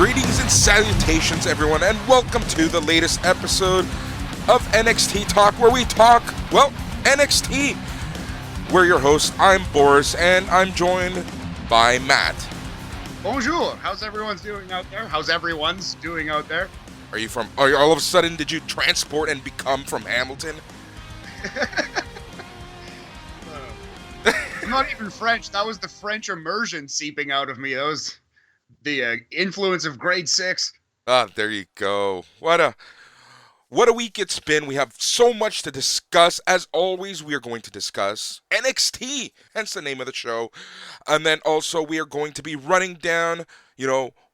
Greetings and salutations, everyone, and welcome to the latest episode of NXT Talk, where we talk, well, NXT. We're your hosts. I'm Boris, and I'm joined by Matt. Bonjour. How's everyone's doing out there? Are you all of a sudden, did you transport and become from Hamilton? I'm not even French. That was the French immersion seeping out of me. That was the influence of grade 6. Ah, there you go. What a week it's been. We have so much to discuss. As always, we are going to discuss NXT, hence the name of the show. And then also we are going to be running down,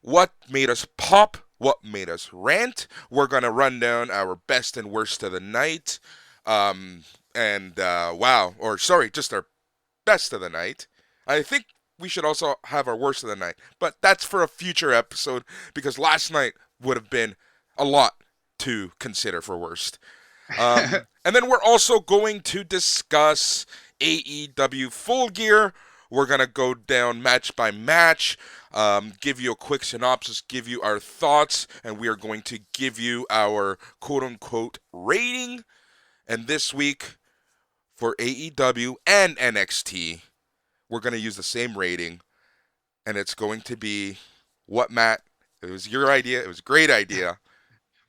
what made us pop, what made us rant. We're going to run down our best and worst of the night. Just our best of the night. I think we should also have our worst of the night, but that's for a future episode because last night would have been a lot to consider for worst. And then we're also going to discuss AEW Full Gear. We're going to go down match by match, give you a quick synopsis, give you our thoughts, and we are going to give you our quote-unquote rating. And this week, for AEW and NXT, we're going to use the same rating, and it's going to be what, Matt? It was your idea. It was a great idea.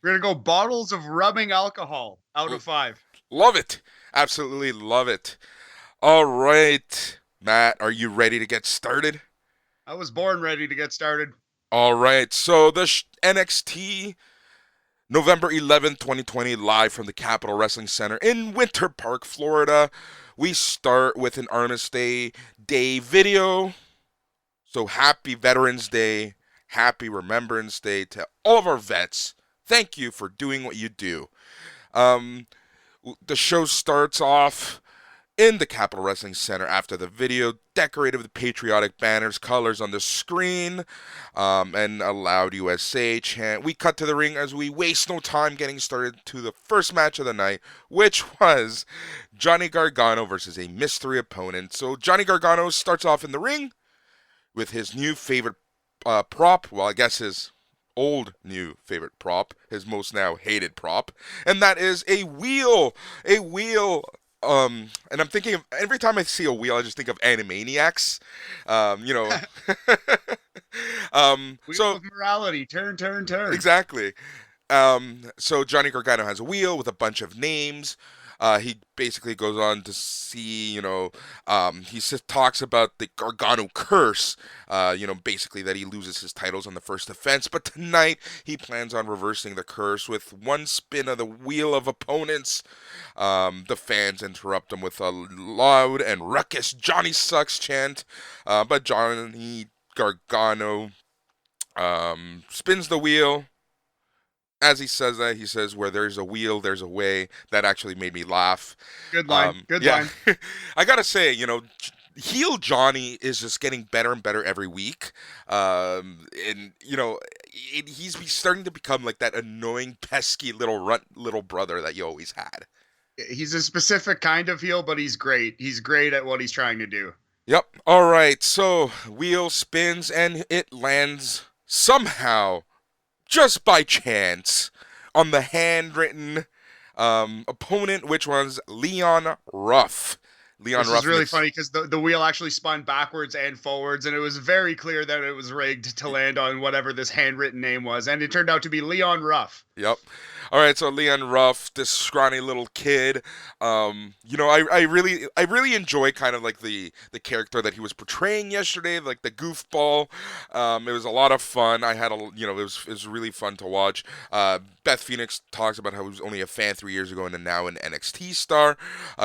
We're going to go bottles of rubbing alcohol out of 5. Love it. Absolutely love it. All right, Matt, are you ready to get started? I was born ready to get started. All right, so the NXT November 11th, 2020, live from the Capitol Wrestling Center in Winter Park, Florida. We start with an Armistice Day video. So happy Veterans Day, happy Remembrance Day to all of our vets. Thank you for doing what you do. The show starts off in the Capitol Wrestling Center after the video, decorated with patriotic banners, colors on the screen, and a loud USA chant. We cut to the ring as we waste no time getting started to the first match of the night, which was Johnny Gargano versus a mystery opponent. So Johnny Gargano starts off in the ring with his new favorite prop, well, I guess his old new favorite prop, his most now hated prop, and that is a wheel. And I'm thinking of, every time I see a wheel, I just think of Animaniacs. Wheel of morality, turn. Exactly. So Johnny Gargano has a wheel with a bunch of names. He basically goes on to see, he talks about the Gargano curse, basically that he loses his titles on the first defense. But tonight, he plans on reversing the curse with one spin of the wheel of opponents. The fans interrupt him with a loud and ruckus Johnny Sucks chant. But Johnny Gargano spins the wheel. As he says that, he says, where there's a wheel, there's a way. That actually made me laugh. Good line. Line. I gotta say, heel Johnny is just getting better and better every week. He's starting to become like that annoying, pesky little brother that you always had. He's a specific kind of heel, but he's great. He's great at what he's trying to do. Yep. All right. So, wheel spins and it lands somehow, just by chance, on the handwritten opponent, which was Leon Ruff. This is really funny because the wheel actually spun backwards and forwards, and it was very clear that it was rigged to land on whatever this handwritten name was, and it turned out to be Leon Ruff. Yep. All right, so Leon Ruff, this scrawny little kid. I really enjoy kind of like the character that he was portraying yesterday, like the goofball. It was a lot of fun. It was really fun to watch. Beth Phoenix talks about how he was only a fan 3 years ago and now an NXT star.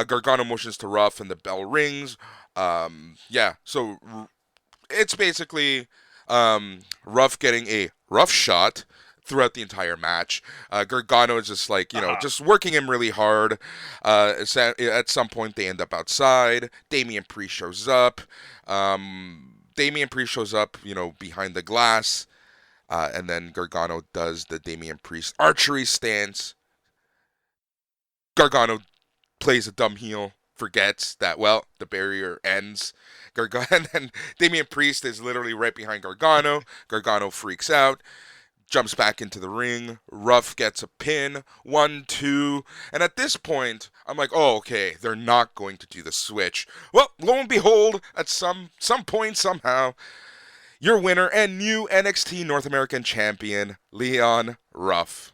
Gargano motions to Ruff and the bell rings. So it's basically Ruff getting a rough shot throughout the entire match. Gargano is just just working him really hard. At some point, they end up outside. Damian Priest shows up. Behind the glass. And then Gargano does the Damian Priest archery stance. Gargano plays a dumb heel, forgets that, the barrier ends. And then Damian Priest is literally right behind Gargano. Gargano freaks out, jumps back into the ring. Ruff gets a pin. 1, 2. And at this point, I'm like, oh, okay, they're not going to do the switch. Well, lo and behold, at some point, somehow, your winner and new NXT North American champion, Leon Ruff.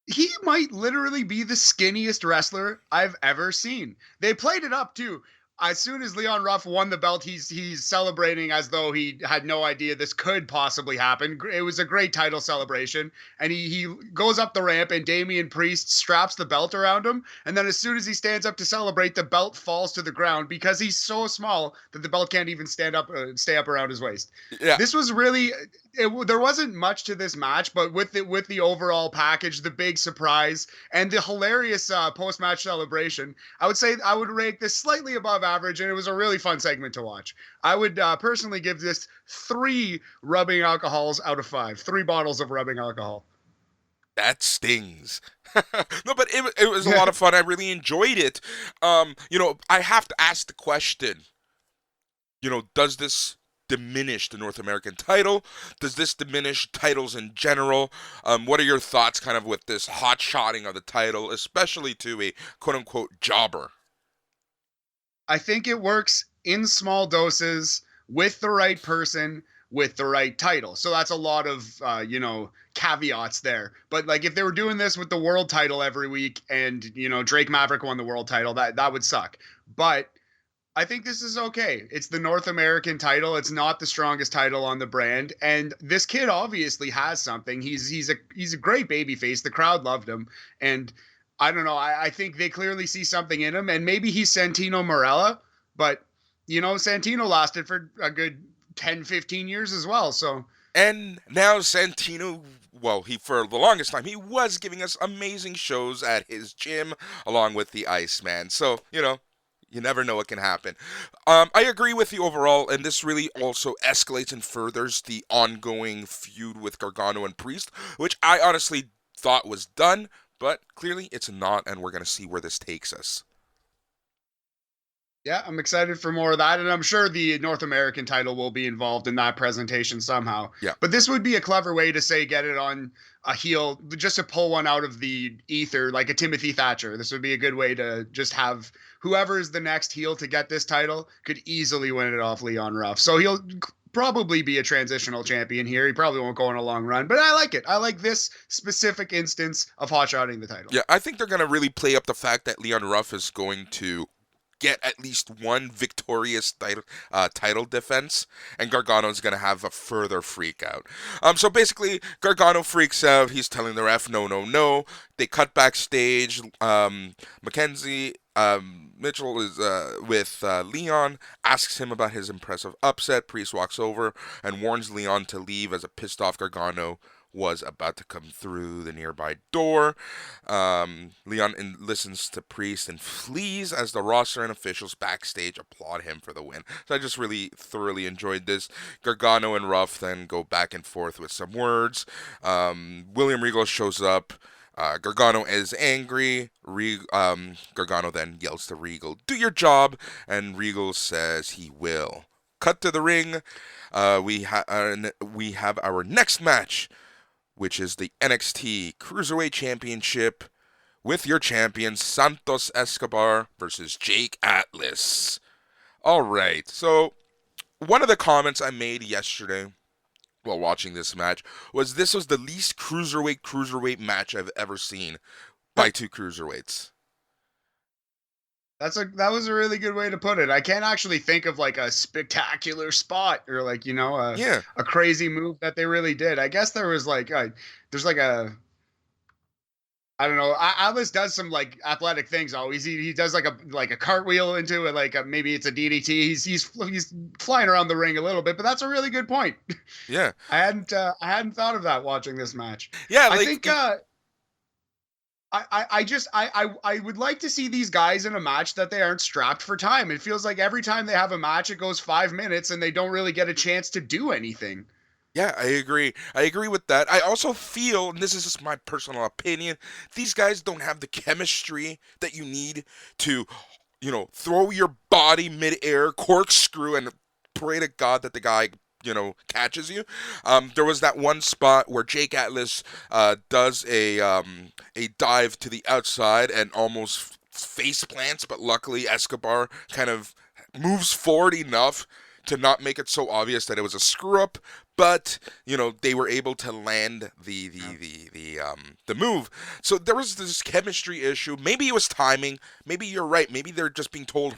He might literally be the skinniest wrestler I've ever seen. They played it up too. As soon as Leon Ruff won the belt, he's celebrating as though he had no idea this could possibly happen. It was a great title celebration, and he goes up the ramp, and Damian Priest straps the belt around him, and then as soon as he stands up to celebrate, the belt falls to the ground because he's so small that the belt can't even stay up around his waist. Yeah. This was really there wasn't much to this match, but with the overall package, the big surprise, and the hilarious post-match celebration, I would say I would rank this slightly above average, and it was a really fun segment to watch. I would personally give this 3 rubbing alcohols out of 5. 3 bottles of rubbing alcohol. That stings. No, but it was a lot of fun. I really enjoyed it. I have to ask the question, does this diminish the North American title? Does this diminish titles in general? What are your thoughts kind of with this hot shotting of the title, especially to a quote-unquote jobber? I think it works in small doses with the right person, with the right title. So that's a lot of, caveats there. But like if they were doing this with the world title every week and, Drake Maverick won the world title, that would suck. But I think this is okay. It's the North American title. It's not the strongest title on the brand. And this kid obviously has something. He's a great babyface. The crowd loved him. And I don't know. I think they clearly see something in him. And maybe he's Santino Marella, but Santino lasted for a good 10, 15 years as well. So And now Santino, well, for the longest time, he was giving us amazing shows at his gym along with the Iceman. So, you never know what can happen. I agree with you overall, and this really also escalates and furthers the ongoing feud with Gargano and Priest, which I honestly thought was done, but clearly it's not, and we're going to see where this takes us. yeah, I'm excited for more of that. And I'm sure the North American title will be involved in that presentation somehow. Yeah. But this would be a clever way to say get it on a heel, just to pull one out of the ether, like a Timothy Thatcher. This would be a good way to just have whoever is the next heel to get this title could easily win it off Leon Ruff. So he'll probably be a transitional champion here. He probably won't go on a long run, but I like it. I like this specific instance of hot-shotting the title. Yeah, I think they're going to really play up the fact that Leon Ruff is going to get at least one victorious title defense, and Gargano's going to have a further freak out. So basically, Gargano freaks out. He's telling the ref, no, no, no. They cut backstage. Mackenzie Mitchell is with Leon, asks him about his impressive upset. Priest walks over and warns Leon to leave as a pissed off Gargano was about to come through the nearby door. Leon listens to Priest and flees as the roster and officials backstage applaud him for the win. So I just really thoroughly enjoyed this. Gargano and Ruff then go back and forth with some words. William Regal shows up. Gargano is angry. Gargano then yells to Regal, "Do your job," and Regal says he will. Cut to the ring. We have our next match, which is the NXT Cruiserweight Championship with your champion Santos Escobar versus Jake Atlas. All right, so one of the comments I made yesterday while watching this match was this was the least cruiserweight match I've ever seen by two cruiserweights. That was a really good way to put it. I can't actually think of like a spectacular spot or like, a crazy move that they really did. I guess there was like I don't know. Atlas does some like athletic things always. He does like a cartwheel into it, like maybe it's a DDT. He's flying around the ring a little bit, but that's a really good point. Yeah, I hadn't thought of that watching this match. Yeah, I think I would like to see these guys in a match that they aren't strapped for time. It feels like every time they have a match, it goes 5 minutes and they don't really get a chance to do anything. Yeah, I agree. I agree with that. I also feel, and this is just my personal opinion, these guys don't have the chemistry that you need to throw your body midair, corkscrew, and pray to God that the guy, catches you. There was that one spot where Jake Atlas does a dive to the outside and almost face plants, but luckily Escobar kind of moves forward enough to not make it so obvious that it was a screw up, but they were able to land the move. So there was this chemistry issue. Maybe it was timing. Maybe you're right. Maybe they're just being told,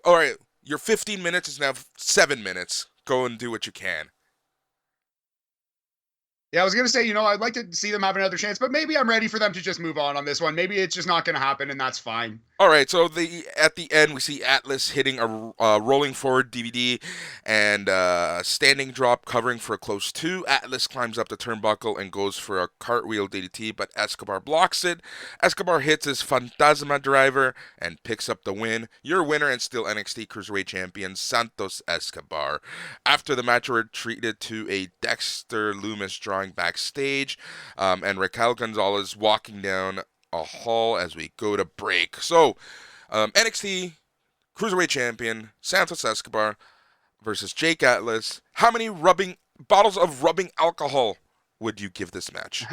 all right, your 15 minutes is now 7 minutes. Go and do what you can. Yeah, I was going to say, I'd like to see them have another chance, but maybe I'm ready for them to just move on this one. Maybe it's just not going to happen, and that's fine. All right, so at the end we see Atlas hitting a rolling forward DVD and standing drop covering for a close 2. Atlas climbs up the turnbuckle and goes for a cartwheel DDT, but Escobar blocks it. Escobar hits his Fantasma driver and picks up the win. Your winner and still NXT Cruiserweight Champion, Santos Escobar. After the match, we're treated to a Dexter Loomis drawing backstage, and Raquel Gonzalez walking down a hall as we go to break. So, NXT Cruiserweight Champion Santos Escobar versus Jake Atlas. How many bottles of rubbing alcohol would you give this match?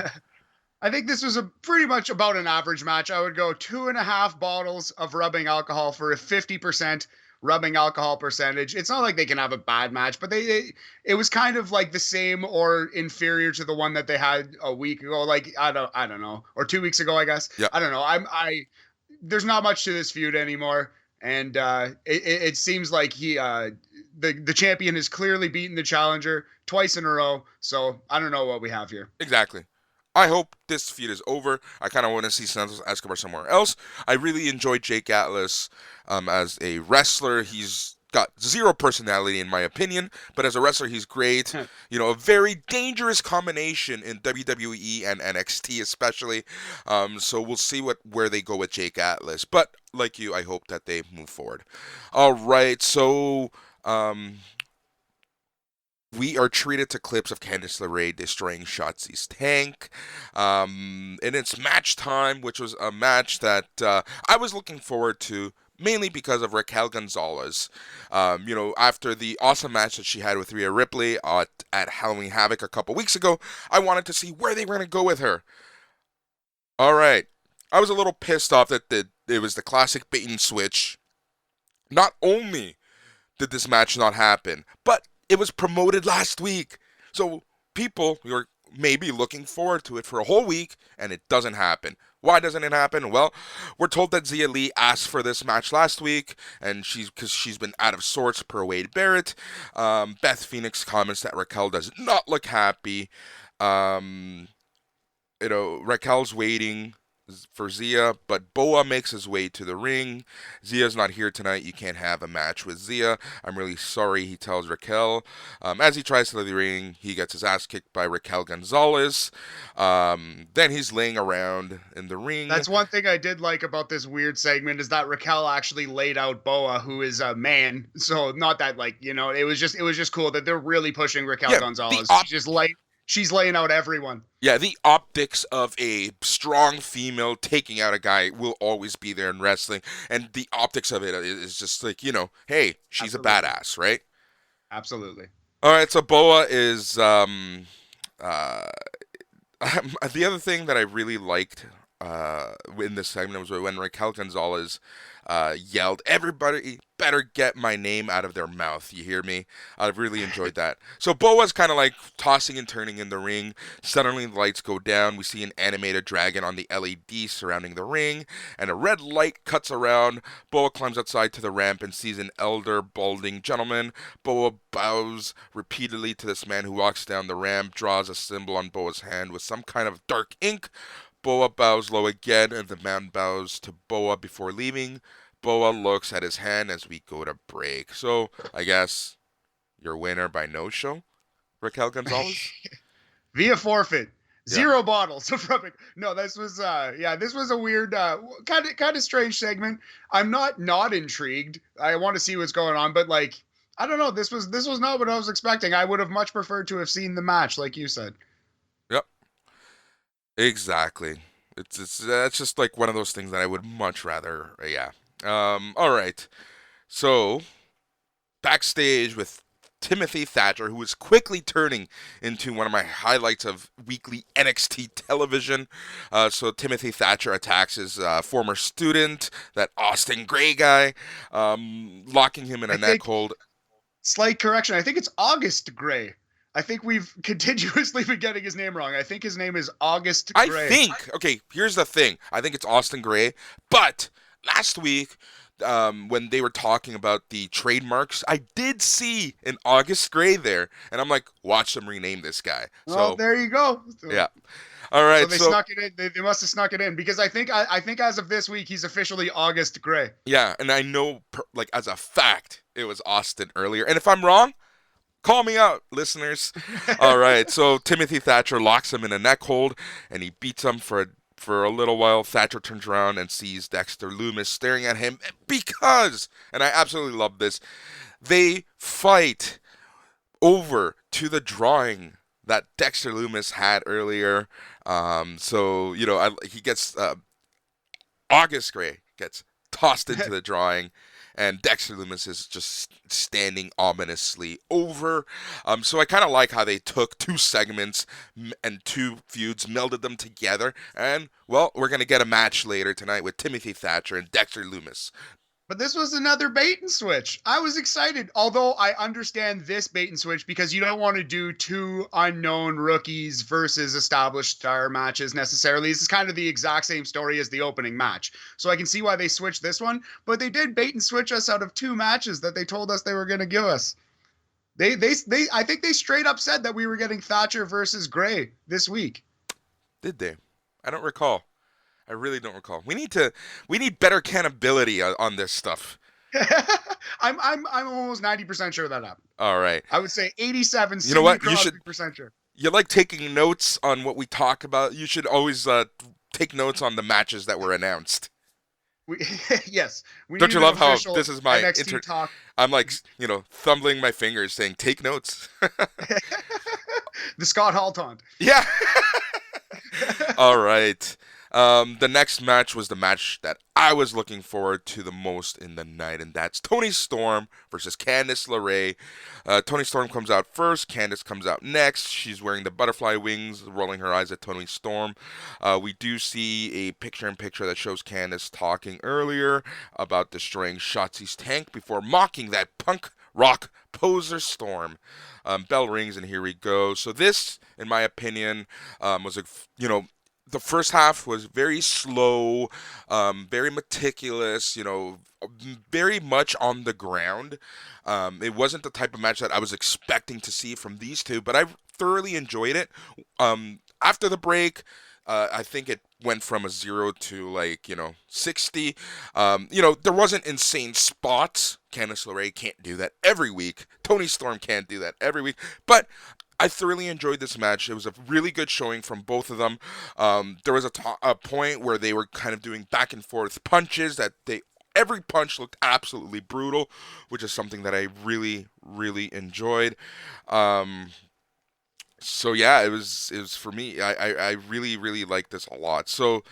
I think this was pretty much about an average match. I would go 2.5 bottles of rubbing alcohol for a 50% rubbing alcohol percentage. It's not like they can have a bad match, but it was kind of like the same or inferior to the one that they had a week ago. Like I don't know, or 2 weeks ago, I guess. Yeah. I don't know. There's not much to this feud anymore, and it seems like the champion has clearly beaten the challenger twice in a row. So I don't know what we have here. Exactly. I hope this feud is over. I kind of want to see Santos Escobar somewhere else. I really enjoyed Jake Atlas as a wrestler. He's got zero personality in my opinion, but as a wrestler he's great. A very dangerous combination in WWE and NXT especially. So we'll see where they go with Jake Atlas. But like you, I hope that they move forward. All right, so we are treated to clips of Candice LeRae destroying Shotzi's tank. And it's match time, which was a match that I was looking forward to, mainly because of Raquel Gonzalez. After the awesome match that she had with Rhea Ripley at Halloween Havoc a couple weeks ago, I wanted to see where they were going to go with her. All right. I was a little pissed off that it was the classic bait and switch. Not only did this match not happen, but it was promoted last week. So people were maybe looking forward to it for a whole week, and it doesn't happen. Why doesn't it happen? Well, we're told that Zia Lee asked for this match last week, and because she's been out of sorts per Wade Barrett. Beth Phoenix comments that Raquel does not look happy. Raquel's waiting for Zia, but Boa makes his way to the ring. Zia's not here tonight. You can't have a match with Zia. I'm really sorry, he tells Raquel. As he tries to leave the ring, he gets his ass kicked by Raquel Gonzalez. Then he's laying around in the ring. That's one thing I did like about this weird segment is that Raquel actually laid out Boa, who is a man. So not that it was just cool that they're really pushing Raquel Gonzalez. She's laying out everyone. Yeah, the optics of a strong female taking out a guy will always be there in wrestling. And the optics of it is just like, hey, she's Absolutely. A badass, right? Absolutely. All right, so Boa is... the other thing that I really liked in this segment was when Raquel Gonzalez yelled, "Everybody better get my name out of their mouth." You hear me? I've really enjoyed that. So Boa's kind of like tossing and turning in the ring. Suddenly the lights go down. We see an animated dragon on the LED surrounding the ring, and a red light cuts around. Boa climbs outside to the ramp and sees an elder, balding gentleman. Boa bows repeatedly to this man who walks down the ramp, draws a symbol on Boa's hand with some kind of dark ink. Boa bows low again, and the man bows to Boa before leaving. Boa looks at his hand as we go to break. So, I guess your winner by no-show, Raquel Gonzalez? Via forfeit. Zero bottles of rubbing. No, this was this was a weird kind of strange segment. I'm not intrigued. I want to see what's going on, but I don't know. This was not what I was expecting. I would have much preferred to have seen the match, like you said. Yep. Exactly. It's just like one of those things that I would much rather All right. So backstage with Timothy Thatcher, who is quickly turning into one of my highlights of weekly NXT television. So Timothy Thatcher attacks his former student, that Austin Gray guy, locking him in I a neck think hold. slight correction. I think it's August Gray. I think we've continuously been getting his name wrong. I think his name is August I Gray. think, okay, here's the thing. I think it's Austin Gray, but last week, when they were talking about the trademarks, I did see an August Gray there, and I'm like, watch them rename this guy. Well, So, there you go. yeah. All So right, they so snuck it in. They must have snuck it in because I think as of this week he's officially August Gray. yeah, and I know, like, as a fact, it was Austin earlier. And if I'm wrong, call me out, listeners. All right, so Timothy Thatcher locks him in a neck hold, and he beats him for a little while. Thatcher turns around and sees Dexter Loomis staring at him because, and I absolutely love this, they fight over to the drawing that Dexter Loomis had earlier. So he gets August Gray gets tossed into the drawing, and Dexter Loomis is just standing ominously over. So I kind of like how they took two segments and two feuds, melded them together, and well, we're gonna get a match later tonight with Timothy Thatcher and Dexter Loomis. But this was another bait and switch. I was excited, although I understand this bait and switch because you don't want to do two unknown rookies versus established star matches necessarily. This is kind of the exact same story as the opening match. So I can see why they switched this one, but they did bait and switch us out of two matches that they told us they were going to give us. I think they straight up said that we were getting Thatcher versus Gray this week. Did they? I don't recall. I really don't recall. We need better accountability on this stuff. I'm almost 90% sure that happened. All right. I would say 87. You know what? Crosby You should. percent sure. You like taking notes on what we talk about. You should always take notes on the matches that were announced. Yes. We Don't need you an love how official this is my NXT talk. I'm like, thumbling my fingers saying take notes. The Scott Hall taunt. Yeah. All right. The next match was the match that I was looking forward to the most in the night, and that's Toni Storm versus Candice LeRae. Toni Storm comes out first. Candice comes out next. She's wearing the butterfly wings, rolling her eyes at Toni Storm. We do see a picture-in-picture that shows Candice talking earlier about destroying Shotzi's tank before mocking that punk rock poser Storm. Bell rings, and here we go. So this, in my opinion, was the first half was very slow, very meticulous, very much on the ground. It wasn't the type of match that I was expecting to see from these two, but I thoroughly enjoyed it. After the break, I think it went from a 0 to 60. There wasn't insane spots. Candice LeRae can't do that every week. Toni Storm can't do that every week. But I thoroughly enjoyed this match. It was a really good showing from both of them. There was a point where they were kind of doing back and forth punches that every punch looked absolutely brutal, which is something that I really, really enjoyed. So yeah, it was for me. I really, really like this a lot. So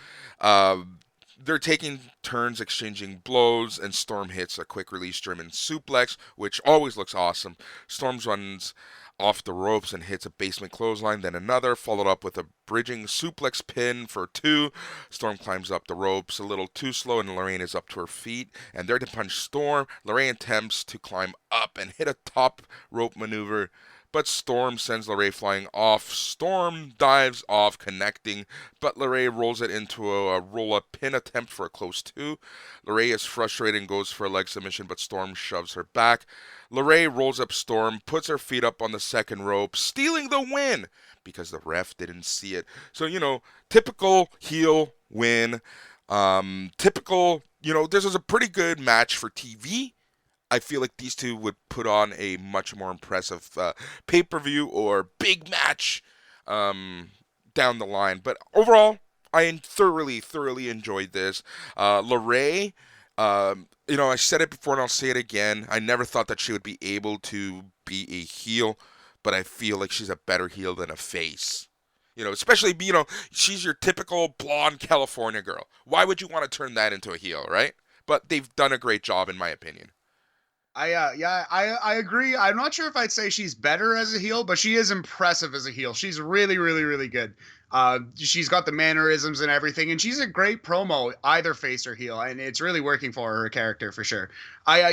they're taking turns exchanging blows, and Storm hits a quick release German suplex, which always looks awesome. Storm runs off the ropes and hits a basement clothesline, then another, followed up with a bridging suplex pin for two. Storm climbs up the ropes a little too slow, and Lorraine is up to her feet, and there to punch Storm. Lorraine attempts to climb up and hit a top rope maneuver, but Storm sends LeRae flying off. Storm dives off, connecting, but LeRae rolls it into a roll-up pin attempt for a close two. LeRae is frustrated and goes for a leg submission, but Storm shoves her back. LeRae rolls up Storm, puts her feet up on the second rope, stealing the win because the ref didn't see it. So, typical heel win. Typical, this was a pretty good match for TV. I feel like these two would put on a much more impressive pay-per-view or big match down the line. But overall, I thoroughly, thoroughly enjoyed this. LeRae, I said it before and I'll say it again. I never thought that she would be able to be a heel, but I feel like she's a better heel than a face. Especially, she's your typical blonde California girl. Why would you want to turn that into a heel, right? but they've done a great job in my opinion. I agree. I'm not sure if I'd say she's better as a heel, but she is impressive as a heel. She's really, really, really good. She's got the mannerisms and everything, and she's a great promo, either face or heel, and it's really working for her character for sure.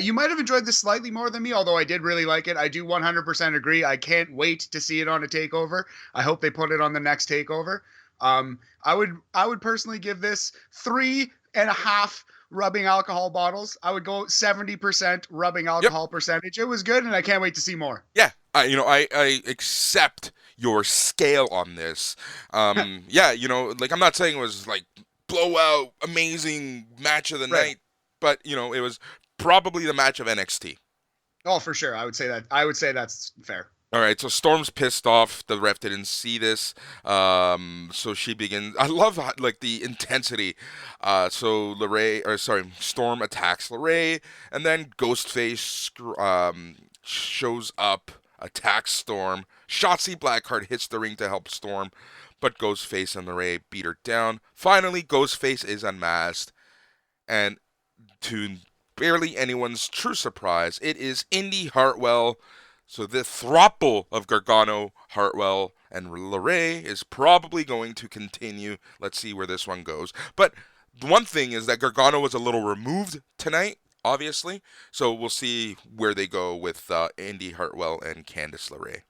You might have enjoyed this slightly more than me, although I did really like it. I do 100% agree. I can't wait to see it on a takeover. I hope they put it on the next takeover. I would personally give this 3.5 rubbing alcohol bottles. I would go 70% rubbing Yep. alcohol percentage. It was good, and I can't wait to see more. Yeah, I accept your scale on this. Yeah, like I'm not saying it was like blowout, amazing match of the Right. night, but it was probably the match of NXT. Oh, for sure. I would say that. I would say that's fair. All right, so Storm's pissed off. The ref didn't see this, so she begins. I love like the intensity. So Storm attacks Lorray, and then Ghostface shows up, attacks Storm. Shotzi Blackheart hits the ring to help Storm, but Ghostface and Lorray beat her down. Finally, Ghostface is unmasked, and to barely anyone's true surprise, it is Indy Hartwell. So the throuple of Gargano, Hartwell, and Lorray is probably going to continue. Let's see where this one goes. But one thing is that Gargano was a little removed tonight, obviously. So we'll see where they go with Indy Hartwell and Candice LeRae.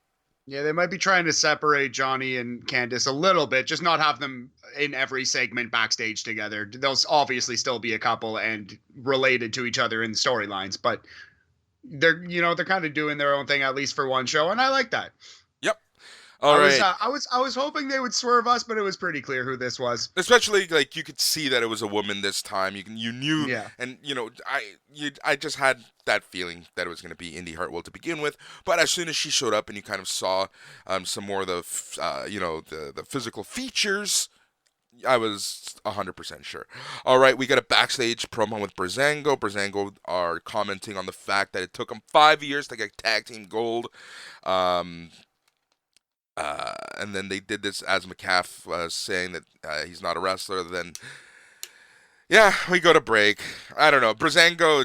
Yeah, they might be trying to separate Johnny and Candice a little bit, just not have them in every segment backstage together. They'll obviously still be a couple and related to each other in storylines, but they're kind of doing their own thing at least for one show, and I like that. Yep. All right. I was hoping they would swerve us, but it was pretty clear who this was. Especially like you could see that it was a woman this time. You knew, Yeah. and I just had that feeling that it was going to be Indy Hartwell to begin with. But as soon as she showed up and you kind of saw some more of the physical features, I was 100% sure. All right, we got a backstage promo with Breezango. Breezango are commenting on the fact that it took them 5 years to get tag team gold. And then they did this as McCaff was saying that he's not a wrestler. Then, yeah, we go to break. I don't know. Breezango,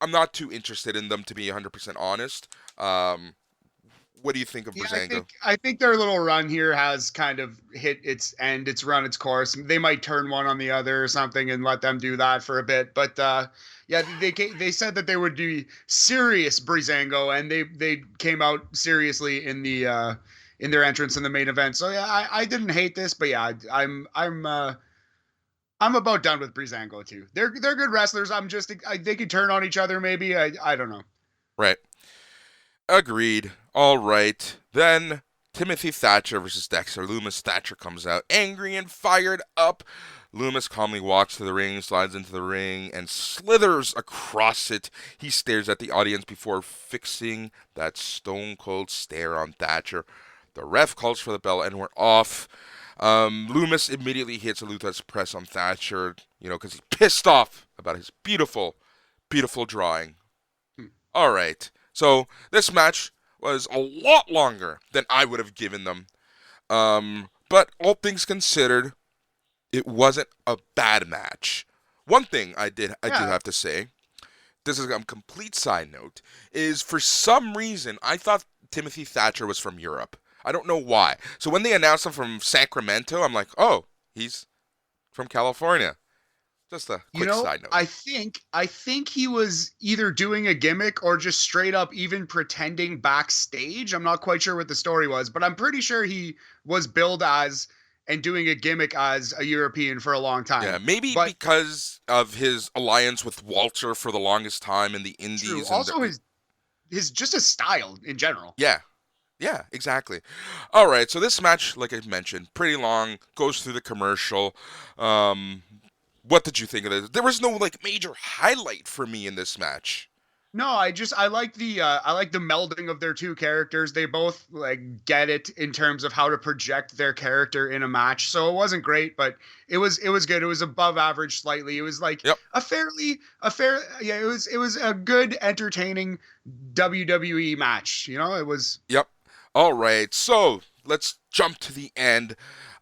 I'm not too interested in them, to be 100% honest. What do you think of Yeah, Breezango? I think their little run here has kind of hit its end. It's run its course. They might turn one on the other or something and let them do that for a bit. But yeah, they said that they would do serious Breezango, and they came out seriously in their entrance in the main event. So yeah, I didn't hate this, but yeah, I'm about done with Breezango too. They're good wrestlers. They could turn on each other maybe. I don't know. Right. Agreed. All right. Then Timothy Thatcher versus Dexter Loomis. Thatcher comes out angry and fired up. Loomis calmly walks to the ring, slides into the ring, and slithers across it. He stares at the audience before fixing that stone cold stare on Thatcher. The ref calls for the bell, and we're off. Loomis immediately hits a Luther's press on Thatcher, because he's pissed off about his beautiful, beautiful drawing. All right. So this match was a lot longer than I would have given them. But all things considered, it wasn't a bad match. One thing I do have to say, this is a complete side note, is for some reason I thought Timothy Thatcher was from Europe. I don't know why. So when they announced him from Sacramento, I'm like, oh, he's from California. Just a quick side note. I think he was either doing a gimmick or just straight up even pretending backstage. I'm not quite sure what the story was, but I'm pretty sure he was billed as and doing a gimmick as a European for a long time. Yeah, maybe because of his alliance with Walter for the longest time in the Indies. True. Also, his just his style in general. Yeah, exactly. All right, so this match, like I mentioned, pretty long, goes through the commercial. What did you think of this? There was no major highlight for me in this match. No, I like the melding of their two characters. They both get it in terms of how to project their character in a match. So it wasn't great, but it was good. It was above average slightly. It was Yep. it was a good entertaining WWE match. It was. Yep. All right, so let's jump to the end.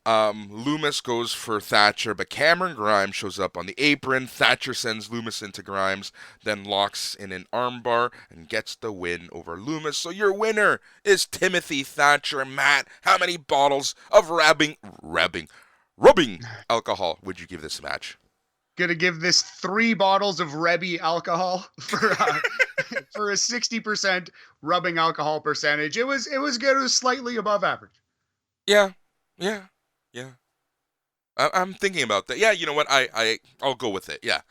Loomis goes for Thatcher, but Cameron Grimes shows up on the apron. Thatcher sends Loomis into Grimes, then locks in an armbar and gets the win over Loomis. So your winner is Timothy Thatcher. Matt, how many bottles of rubbing alcohol would you give this match? Gonna give this 3 bottles of Rebby alcohol for for a 60% rubbing alcohol percentage. It was good. It was slightly above average. Yeah, yeah, yeah. I'm thinking about that. Yeah, you know what? I'll go with it. Yeah.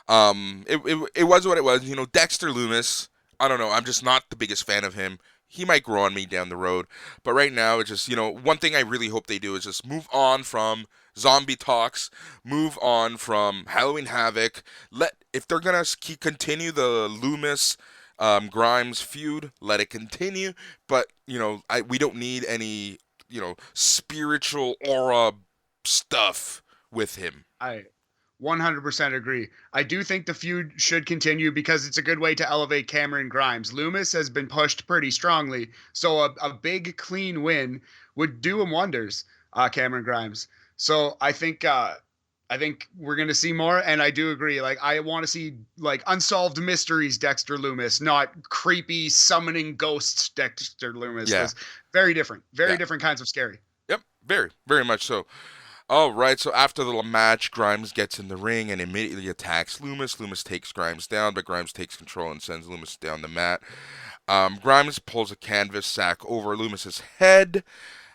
It was what it was. You know, Dexter Loomis. I don't know. I'm just not the biggest fan of him. He might grow on me down the road, but right now it's just, you know, one thing I really hope they do is just move on from zombie talks, move on from Halloween Havoc. If they're gonna continue the Loomis Grimes feud, let it continue. But you know, we don't need any, you know, spiritual aura stuff with him. I 100% agree. I do think the feud should continue because it's a good way to elevate Cameron Grimes. Loomis has been pushed pretty strongly, so a big clean win would do him wonders, Cameron Grimes. So I think we're gonna see more, and I do agree. Like I want to see like unsolved mysteries, Dexter Loomis, not creepy summoning ghosts, Dexter Loomis. Yeah. Very different, Yeah. different kinds of scary. Yep, very, very much so. All right, so after the match, Grimes gets in the ring and immediately attacks Loomis. Loomis takes Grimes down, but Grimes takes control and sends Loomis down the mat. Grimes pulls a canvas sack over Loomis's head.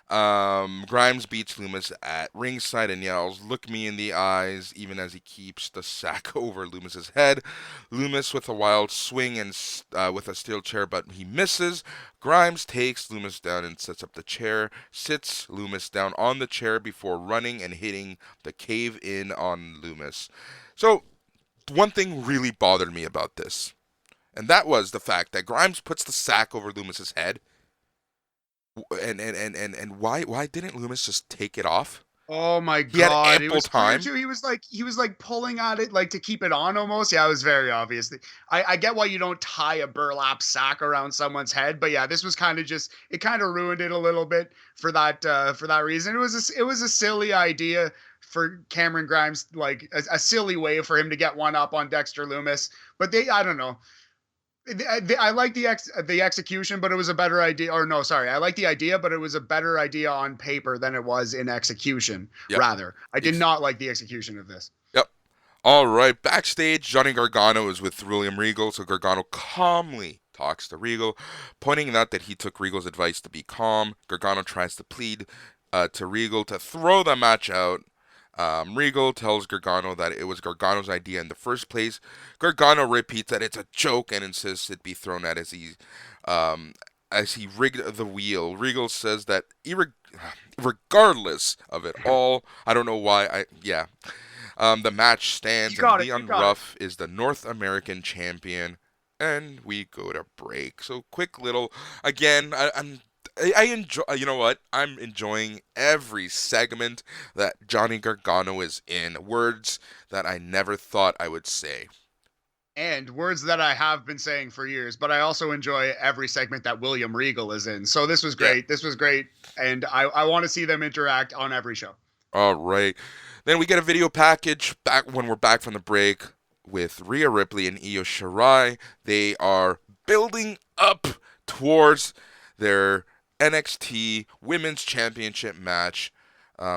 Grimes beats Loomis at ringside and yells, "Look me in the eyes," even as he keeps the sack over Loomis's head. Loomis with a wild swing and with a steel chair, but he misses. Grimes takes Loomis down and sets up the chair, sits Loomis down on the chair before running and hitting the cave in on Loomis. So, one thing really bothered me about this, and that was the fact that Grimes puts the sack over Loomis's head. And why didn't Loomis just take it off? Oh my He had god, it ample was clear time. too. He was like pulling at it like to keep it on almost. Yeah, it was very obvious. I get why you don't tie a burlap sack around someone's head, but yeah, this was kind of just it kind of ruined it a little bit for that reason. It was a silly idea for Cameron Grimes, like a silly way for him to get one up on Dexter Loomis. But I don't know. I like the execution, but it was a better idea. Or no, sorry, I like the idea, but it was a better idea on paper than it was in execution. Yep. Rather, I did not like the execution of this. Yep. All right. Backstage, Johnny Gargano is with William Regal, so Gargano calmly talks to Regal, pointing out that he took Regal's advice to be calm. Gargano tries to plead to Regal to throw the match out. Regal tells Gargano that it was Gargano's idea in the first place. Gargano repeats that it's a joke and insists it be thrown out as he rigged the wheel. Regal says that regardless of it all, I don't know why. The match stands and Leon Ruff is the North American champion, and we go to break. So quick little again. I enjoy. You know what? I'm enjoying every segment that Johnny Gargano is in. Words that I never thought I would say. And words that I have been saying for years, but I also enjoy every segment that William Regal is in. So this was great. Yeah. This was great. And I want to see them interact on every show. All right. Then we get a video package back when we're back from the break with Rhea Ripley and Io Shirai. They are building up towards their NXT Women's Championship match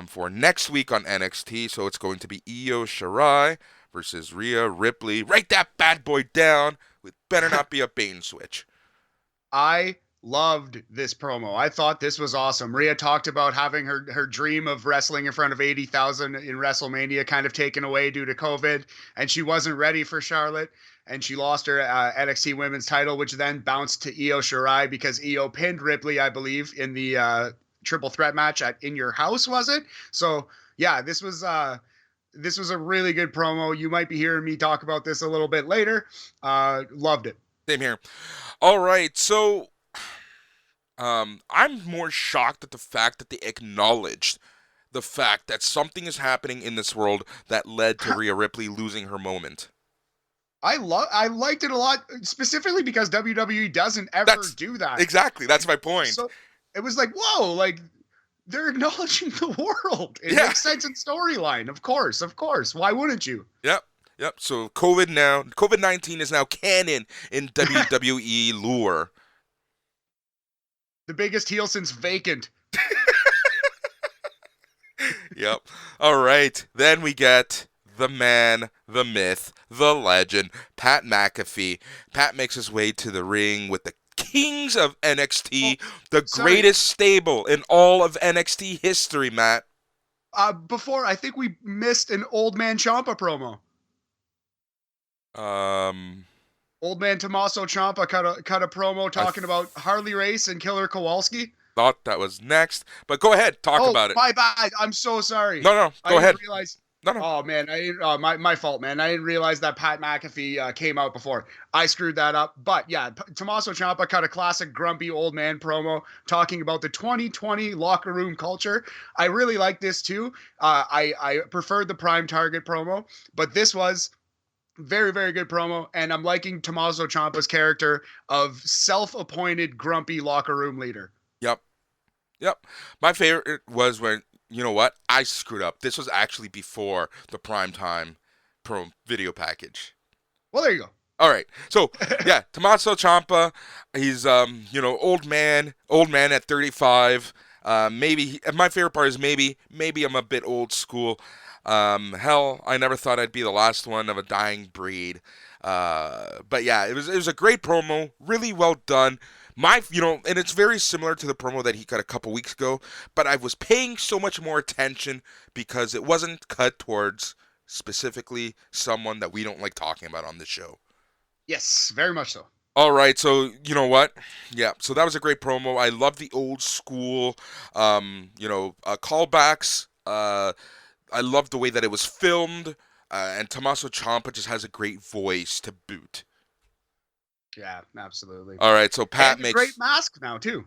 for next week on NXT. So it's going to be Io Shirai versus Rhea Ripley. Write that bad boy down. It better not be a bait and switch. I loved this promo. I thought this was awesome. Rhea talked about having her dream of wrestling in front of 80,000 in WrestleMania kind of taken away due to COVID, and she wasn't ready for Charlotte, and she lost her NXT Women's title, which then bounced to Io Shirai because Io pinned Ripley, I believe, in the triple threat match at In Your House, was it? So yeah, this was a really good promo. You might be hearing me talk about this a little bit later. Loved it. Same here. All right, so I'm more shocked at the fact that they acknowledged the fact that something is happening in this world that led to Rhea Ripley losing her moment. I liked it a lot, specifically because WWE doesn't ever do that. Exactly, that's my point. So it was like, whoa, like They're acknowledging the world. It Yeah. makes sense in storyline. Of course, of course. Why wouldn't you? Yep. Yep. So COVID-19 is now canon in WWE lore. The biggest heel since Vacant. Yep. All right. Then we get the man, the myth, the legend, Pat McAfee. Pat makes his way to the ring with the kings of Oh, NXT, the sorry. greatest stable in all of NXT history, Matt. Before, I think we missed an Old Man Ciampa promo. Um, Old Man Tommaso Ciampa cut a promo I talking about Harley Race and Killer Kowalski. thought that was next, but go ahead, talk Oh, about it. my bad. I'm so sorry. No, no, I go didn't ahead. realize. No, no. Oh man, I didn't, my fault, man. I didn't realize that Pat McAfee came out before. I screwed that up. But yeah, Tommaso Ciampa cut a classic grumpy old man promo talking about the 2020 locker room culture. I really like this too. I preferred the Prime Target promo, but this was very, very good promo, and I'm liking Tommaso Ciampa's character of self-appointed grumpy locker room leader. Yep. Yep. My favorite was when, you know what? I screwed up. This was actually before the primetime pro video package. Well, there you go. All right. So, yeah, Tommaso Ciampa, he's old man at 35. Maybe my favorite part is maybe I'm a bit old school. Hell, I never thought I'd be the last one of a dying breed. But yeah, it was a great promo, really well done. And it's very similar to the promo that he cut a couple weeks ago, but I was paying so much more attention because it wasn't cut towards specifically someone that we don't like talking about on this show. Yes, very much so. All right, so you know what? Yeah, so that was a great promo. I love the old school, callbacks. I love the way that it was filmed, and Tommaso Ciampa just has a great voice to boot. Yeah, absolutely. All right, so Pat And a great makes mask now too.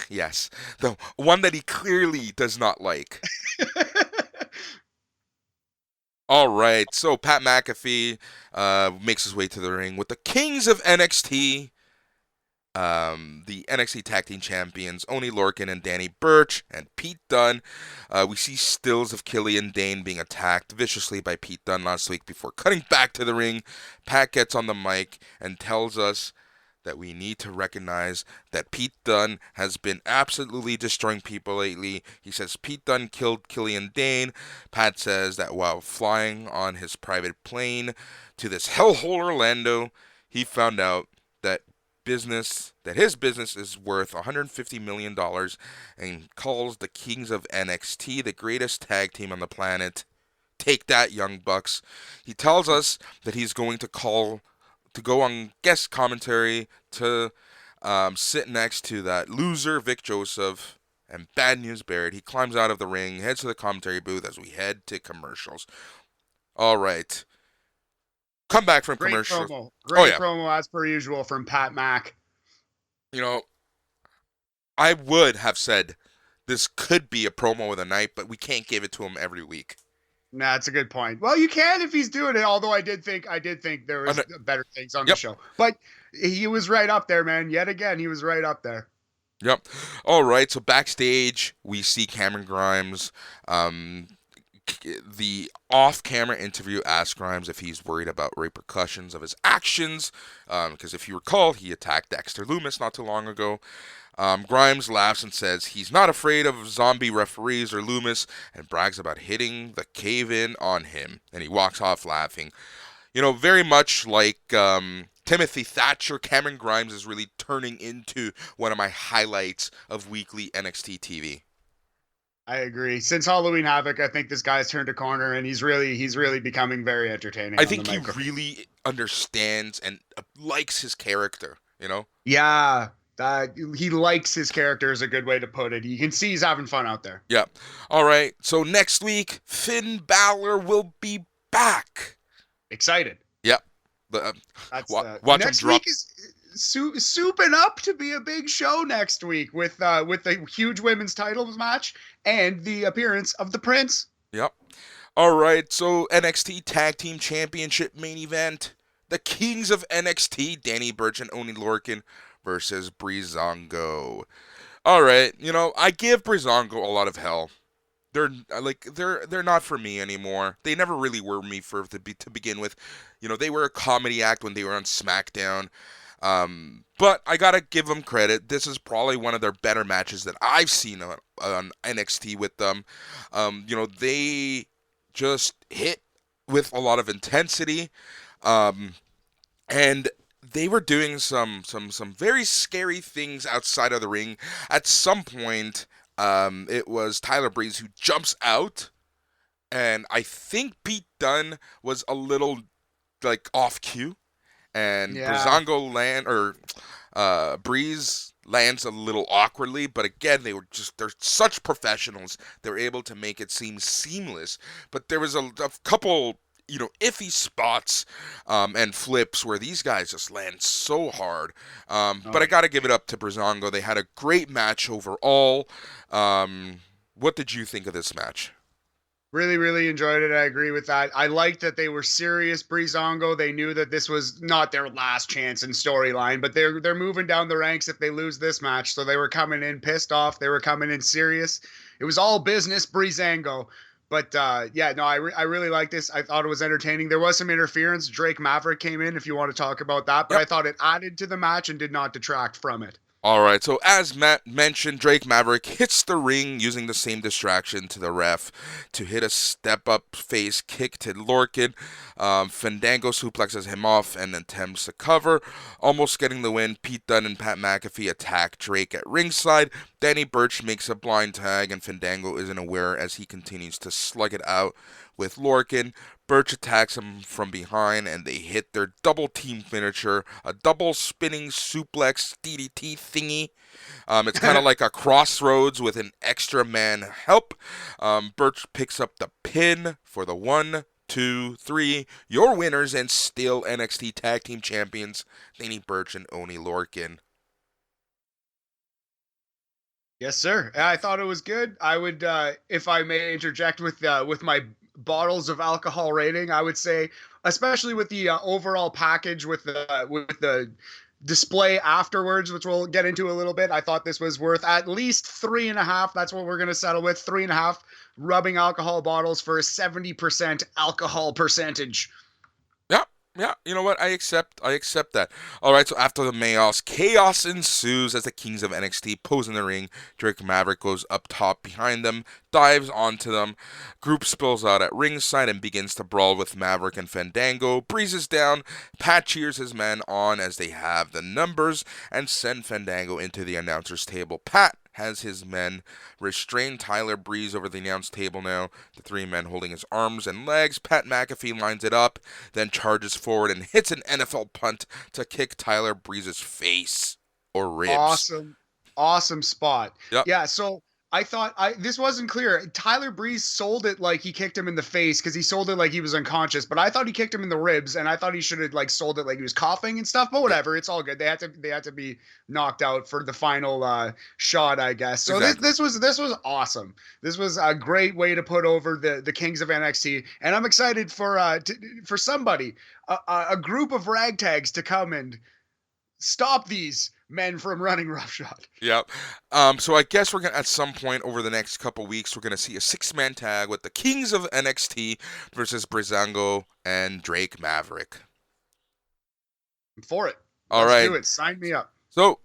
yes, the one that he clearly does not like. All right, so Pat McAfee makes his way to the ring with the Kings of NXT, the NXT Tag Team Champions, Oni Lorcan and Danny Burch, and Pete Dunne. We see stills of Killian Dane being attacked viciously by Pete Dunne last week before cutting back to the ring. Pat gets on the mic and tells us that we need to recognize that Pete Dunne has been absolutely destroying people lately. He says Pete Dunne killed Killian Dane. Pat says that while flying on his private plane to this hellhole Orlando, he found out that his business is worth $150 million and calls the Kings of NXT the greatest tag team on the planet. Take that, Young Bucks. He tells us that he's going to go on guest commentary to sit next to that loser Vic Joseph and Bad News Barrett. He climbs out of the ring, heads to the commentary booth as we head to commercials. All right. Come back from Great commercials. promo. Oh, Great yeah. promo as per usual from Pat Mac. You know, I would have said this could be a promo of the night, but we can't give it to him every week. Nah, that's a good point. Well, you can if he's doing it. Although I did think there was better things on the show, but he was right up there, man. Yet again, he was right up there. Yep. All right. So backstage, we see Cameron Grimes. The off-camera interview asks Grimes if he's worried about repercussions of his actions, because if you recall, he attacked Dexter Lumis not too long ago. Grimes laughs and says he's not afraid of zombie referees or Loomis and brags about hitting the cave-in on him. And he walks off laughing. You know, very much like Timothy Thatcher, Cameron Grimes is really turning into one of my highlights of weekly NXT TV. I agree. Since Halloween Havoc, I think this guy's turned a corner, and he's really becoming very entertaining. I think he really understands and likes his character, you know? Yeah. He likes his character is a good way to put it. You can see he's having fun out there. Yeah. All right. So next week, Finn Balor will be back. Excited. Yep. Watch next him drop. Week is souping up to be a big show next week with the huge women's titles match and the appearance of the Prince. Yep. All right. So NXT Tag Team Championship main event. The Kings of NXT, Danny Burch and Oni Lorcan, versus Breezango. All right, I give Breezango a lot of hell. They're not for me anymore. They never really were me to begin with. They were a comedy act when they were on SmackDown. But I gotta give them credit. This is probably one of their better matches that I've seen on NXT with them. They just hit with a lot of intensity, and they were doing some very scary things outside of the ring. At some point, it was Tyler Breeze who jumps out, and I think Pete Dunne was a little like off cue, and Yeah. Breeze lands a little awkwardly, but again, they're such professionals. They're able to make it seem seamless. But there was a couple, iffy spots and flips where these guys just land so hard. But I Oh, got to give it up to Breezango. They had a great match overall. What did you think of this match? really, really enjoyed it. I agree with that. I liked that they were serious. Breezango. They knew that this was not their last chance in storyline, but they're moving down the ranks if they lose this match. So they were coming in pissed off. They were coming in serious. It was all business, Breezango. But yeah, no, I really like this. I thought it was entertaining. There was some interference. Drake Maverick came in, if you want to talk about that, but Yep. I thought it added to the match and did not detract from it. All right, so as Matt mentioned, Drake Maverick hits the ring using the same distraction to the ref to hit a step-up face kick to Lorcan. Fandango suplexes him off and attempts to cover, almost getting the win. Pete Dunne and Pat McAfee attack Drake at ringside. Danny Burch makes a blind tag, and Fandango isn't aware as he continues to slug it out with Lorcan. Burch attacks him from behind, and they hit their double team finisher, a double spinning suplex DDT thingy. It's kind of like a crossroads with an extra man help. Burch picks up the pin for the 1, 2, 3. Your winners and still NXT Tag Team Champions, Danny Burch and Oni Lorcan. Yes, sir. I thought it was good. I would, if I may interject with my bottles of alcohol rating, I would say, especially with the overall package with the display afterwards, which we'll get into a little bit. I thought this was worth at least 3.5. That's what we're gonna settle with. 3.5 rubbing alcohol bottles for a 70% alcohol percentage. Yeah, yeah. You know what? I accept that. All right. So after the chaos ensues as the Kings of NXT pose in the ring. Drake Maverick goes up top behind them, dives onto them. Group spills out at ringside and begins to brawl with Maverick and Fandango. Breezes down. Pat cheers his men on as they have the numbers and send Fandango into the announcer's table. Pat has his men restrain Tyler Breeze over the announce table now. The three men holding his arms and legs. Pat McAfee lines it up, then charges forward and hits an NFL punt to kick Tyler Breeze's face or ribs. Awesome, awesome spot. Yep. Yeah, so I thought this wasn't clear. Tyler Breeze sold it like he kicked him in the face because he sold it like he was unconscious, but I thought he kicked him in the ribs, and I thought he should have like sold it like he was coughing and stuff. But Yeah. whatever, it's all good. They had to be knocked out for the final shot, I guess. So this Exactly. this was awesome. This was a great way to put over the Kings of NXT, and I'm excited for somebody, a group of ragtags to come and stop these men from running roughshod. Yep. So I guess we're gonna at some point over the next couple weeks we're gonna see a six-man tag with the Kings of NXT versus Breezango and Drake Maverick. I'm for it. All Let's right. do it. Sign me up. So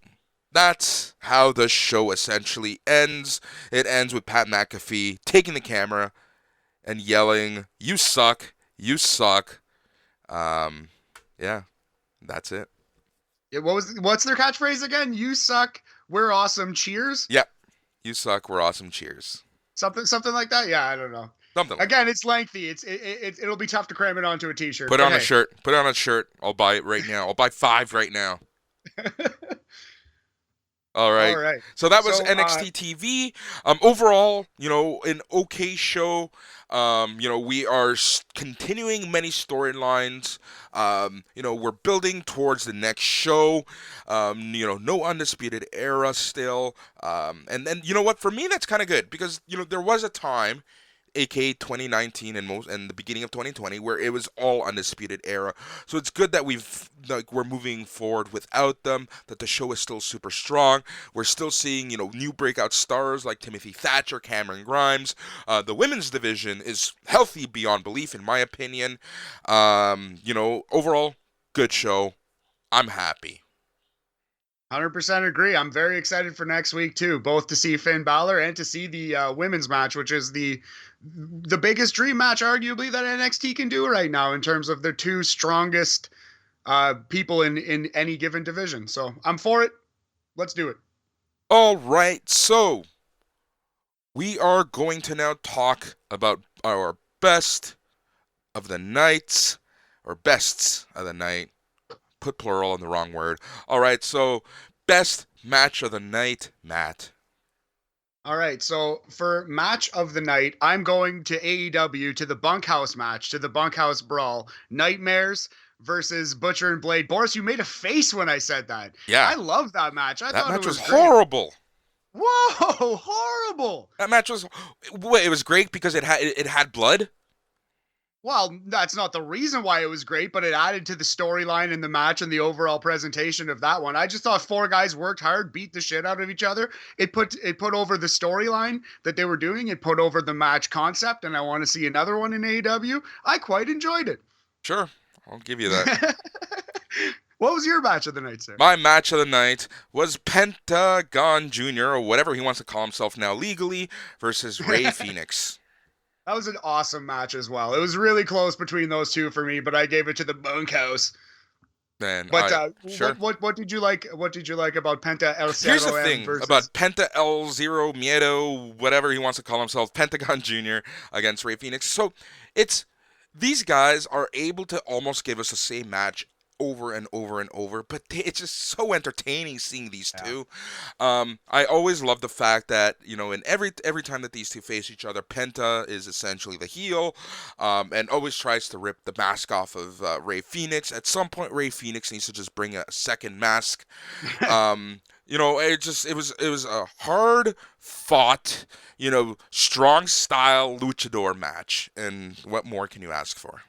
that's how the show essentially ends. It ends with Pat McAfee taking the camera and yelling, "You suck, you suck." Um, yeah, that's it. Yeah, what's their catchphrase again? You suck. We're awesome. Cheers. Yep, you suck. We're awesome. Cheers. Something like that. Yeah, I don't know. Something like that. Again, it's lengthy. It'll be tough to cram it onto a t-shirt. Put it But on a hey, shirt. Put it on a shirt. I'll buy it right now. I'll buy 5 right now. All all right. right. So that was So NXT TV. Overall, an okay show. We are continuing many storylines. We're building towards the next show. No undisputed era still. And then you know what? For me, that's kind of good because there was a time aka 2019 and the beginning of 2020, where it was all undisputed era. So it's good that we're moving forward without them. That the show is still super strong. We're still seeing new breakout stars like Timothy Thatcher, Cameron Grimes. The women's division is healthy beyond belief, in my opinion. Overall, good show. I'm happy. 100% agree. I'm very excited for next week too, both to see Finn Balor and to see the women's match, which is the biggest dream match, arguably, that NXT can do right now in terms of their two strongest people in any given division. So I'm for it. Let's do it. All right, so we are going to now talk about our best of the nights, or bests of the night. Put plural in the wrong word. All right, so best match of the night, Matt. All right, so for match of the night, I'm going to AEW, to the bunkhouse match, to the bunkhouse brawl. Nightmares versus Butcher and Blade. Boris, you made a face when I said that. Yeah, I love that match. I that thought match it was was great. horrible. Whoa, horrible. That match was, it was great because it had blood. Well, that's not the reason why it was great, but it added to the storyline in the match and the overall presentation of that one. I just thought four guys worked hard, beat the shit out of each other. It put over the storyline that they were doing. It put over the match concept, and I want to see another one in AEW. I quite enjoyed it. Sure, I'll give you that. What was your match of the night, sir? My match of the night was Pentagon Jr., or whatever he wants to call himself now legally, versus Rey Fenix. That was an awesome match as well. It was really close between those two for me, but I gave it to the bunkhouse. Man, But sure. what did you like? What did you like about Penta El Zero Here's the thing versus about Penta El Zero Miedo, whatever he wants to call himself, Pentagon Jr. against Rey Fenix. So it's these guys are able to almost give us the same match over and over and over, but it's just so entertaining seeing these two. I always love the fact that in every time that these two face each other, Penta is essentially the heel, and always tries to rip the mask off of Rey Fenix. At some point, Rey Phoenix needs to just bring a second mask. It was a hard fought, strong style luchador match, and what more can you ask for?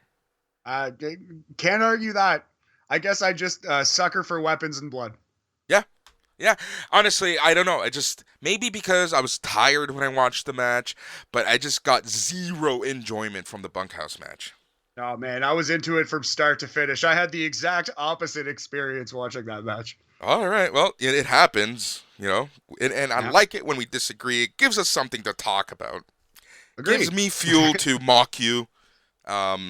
Can't argue that. I guess I just sucker for weapons and blood. Yeah, honestly, I don't know. I just, maybe because I was tired when I watched the match, but I just got zero enjoyment from the bunkhouse match. Oh man, I was into it from start to finish. I had the exact opposite experience watching that match. All right, well, it happens, and I like it when we disagree. It gives us something to talk about. Agreed. Gives me fuel to mock you.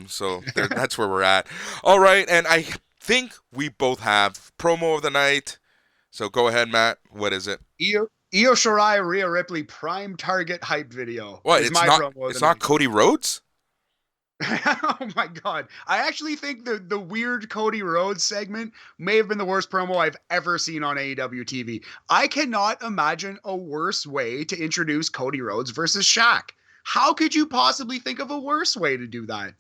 So that's where we're at. All right, and I think we both have promo of the night. So go ahead, Matt. What is it? Io Shirai Rhea Ripley prime target hype video. What? It's not Cody Rhodes? Oh my god. I actually think the weird Cody Rhodes segment may have been the worst promo I've ever seen on AEW TV. I cannot imagine a worse way to introduce Cody Rhodes versus Shaq. How could you possibly think of a worse way to do that?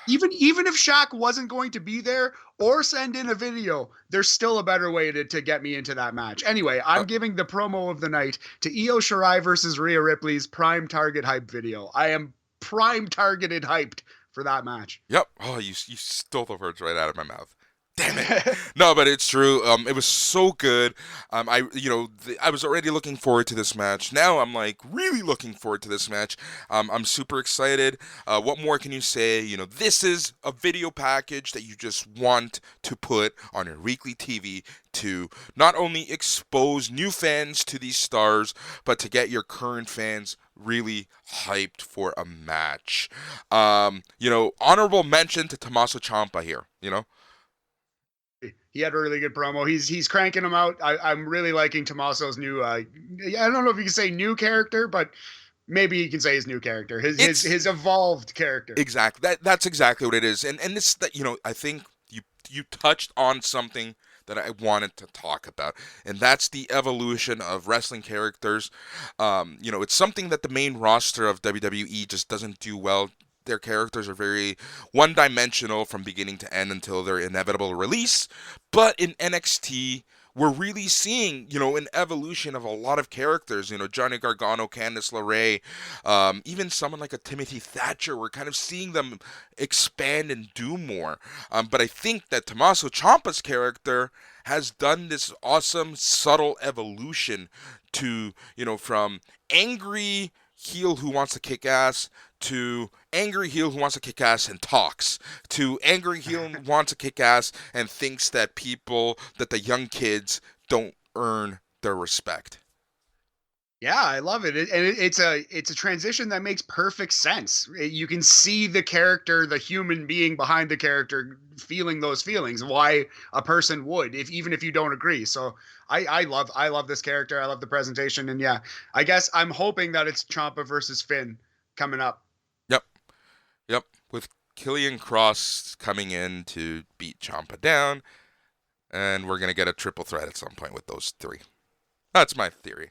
Even if Shaq wasn't going to be there or send in a video, there's still a better way to get me into that match. Anyway, I'm giving the promo of the night to Io Shirai versus Rhea Ripley's prime target hype video. I am prime targeted hyped for that match. Yep. Oh, you stole the words right out of my mouth. Damn it. No, but it's true. It was so good. I was already looking forward to this match. Now I'm like really looking forward to this match. I'm super excited. What more can you say? This is a video package that you just want to put on your weekly TV to not only expose new fans to these stars, but to get your current fans really hyped for a match. Honorable mention to Tommaso Ciampa here. He had a really good promo. He's cranking them out. I'm really liking Tommaso's new. I don't know if you can say new character, but maybe you can say his new character, his evolved character. Exactly. That's exactly what it is. And this that I think you touched on something that I wanted to talk about, and that's the evolution of wrestling characters. It's something that the main roster of WWE just doesn't do well. Their characters are very one-dimensional from beginning to end until their inevitable release. But in NXT, we're really seeing, an evolution of a lot of characters. Johnny Gargano, Candice LeRae, even someone like a Timothy Thatcher. We're kind of seeing them expand and do more. But I think that Tommaso Ciampa's character has done this awesome, subtle evolution to, from angry heel who wants to kick ass to angry heel who wants to kick ass and talks to angry heel who wants to kick ass and thinks that the young kids don't earn their respect. Yeah, I love it. It's a transition that makes perfect sense. You can see the character, the human being behind the character, feeling those feelings. Why a person would, even if you don't agree. So I love this character. I love the presentation, and yeah, I guess I'm hoping that it's Ciampa versus Finn coming up. Yep, yep. With Killian Cross coming in to beat Ciampa down, and we're gonna get a triple threat at some point with those three. That's my theory.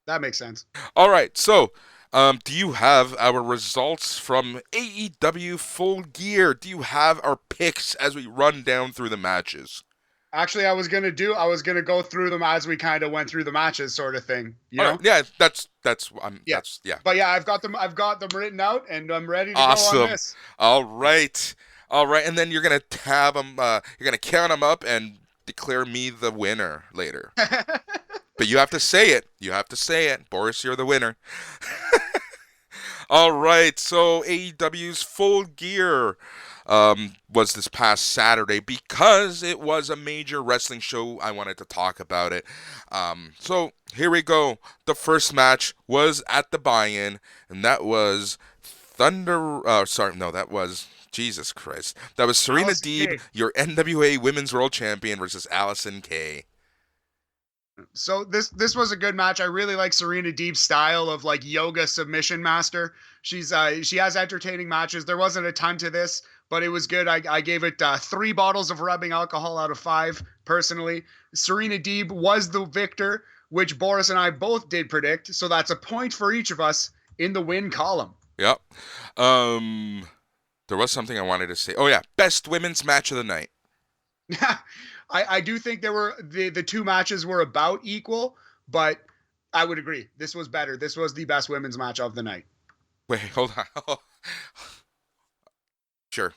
That makes sense. All right, so do you have our results from AEW Full Gear? Do you have our picks as we run down through the matches? Actually, I was gonna go through them as we kind of went through the matches, sort of thing. You All know? right, yeah, Yeah. that's yeah, But yeah, I've got them. I've got them written out, and I'm ready to go on awesome. this. All right, and then you're gonna have them. You're gonna count them up and declare me the winner later. But you have to say it. You have to say it, Boris. You're the winner. All right, so AEW's Full Gear was this past Saturday because it was a major wrestling show. I wanted to talk about it. So here we go. The first match was at the buy-in, and that was that was Jesus Christ. That was Serena Allison Deeb, Kay. your NWA Women's World Champion, versus Allison Kay. So this was a good match. I really like Serena Deeb's style of like yoga submission master. She has entertaining matches. There wasn't a ton to this, but it was good. I gave it 3 bottles of rubbing alcohol out of 5 personally. Serena Deeb was the victor, which Boris and I both did predict. So that's a point for each of us in the win column. Yep. There was something I wanted to say. Oh yeah, best women's match of the night. I do think there were the 2 matches were about equal, but I would agree. This was better. This was the best women's match of the night. Wait, hold on. Sure.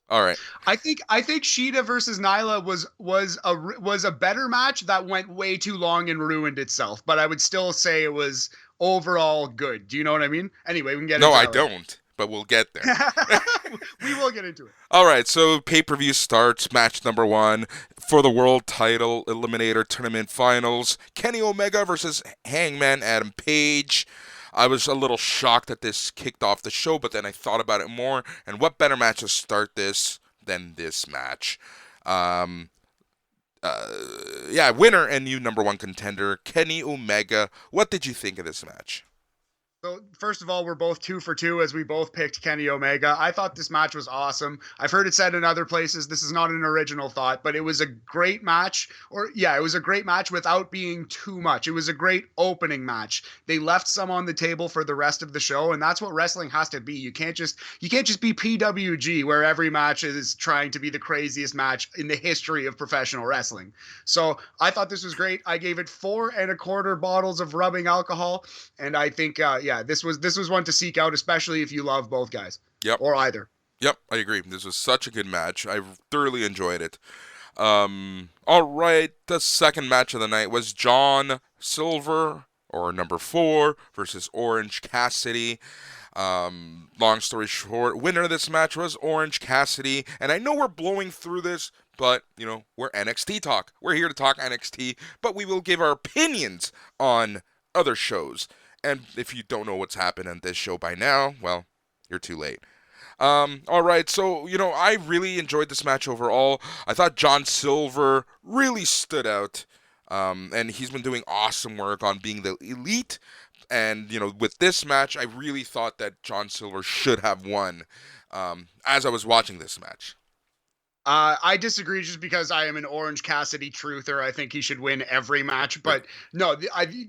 All right. I think Sheeta versus Nyla was a better match that went way too long and ruined itself, but I would still say it was overall good. Do you know what I mean? Anyway, we can get No, into I that later. don't, but we'll get there. We will get into it. All right, so pay-per-view starts. Match number 1 for the World Title Eliminator Tournament Finals. Kenny Omega versus Hangman Adam Page. I was a little shocked that this kicked off the show, but then I thought about it more, and what better match to start this than this match? Winner and new number 1 contender, Kenny Omega. What did you think of this match? So first of all, we're both 2 for 2 as we both picked Kenny Omega. I thought this match was awesome. I've heard it said in other places. This is not an original thought, but it was a great match. It was a great match without being too much. It was a great opening match. They left some on the table for the rest of the show, and that's what wrestling has to be. You can't just be PWG where every match is trying to be the craziest match in the history of professional wrestling. So I thought this was great. I gave it 4.25 bottles of rubbing alcohol, and I think this was one to seek out, especially if you love both guys. Yep. Or either. Yep, I agree. This was such a good match. I thoroughly enjoyed it. All right, the second match of the night was John Silver, or number 4, versus Orange Cassidy. Long story short, winner of this match was Orange Cassidy. And I know we're blowing through this, but, we're NXT talk. We're here to talk NXT, but we will give our opinions on other shows. And if you don't know what's happened on this show by now, well, you're too late. All right, so, I really enjoyed this match overall. I thought John Silver really stood out, and he's been doing awesome work on being the elite. And, with this match, I really thought that John Silver should have won as I was watching this match. I disagree just because I am an Orange Cassidy truther. I think he should win every match. Right. But no,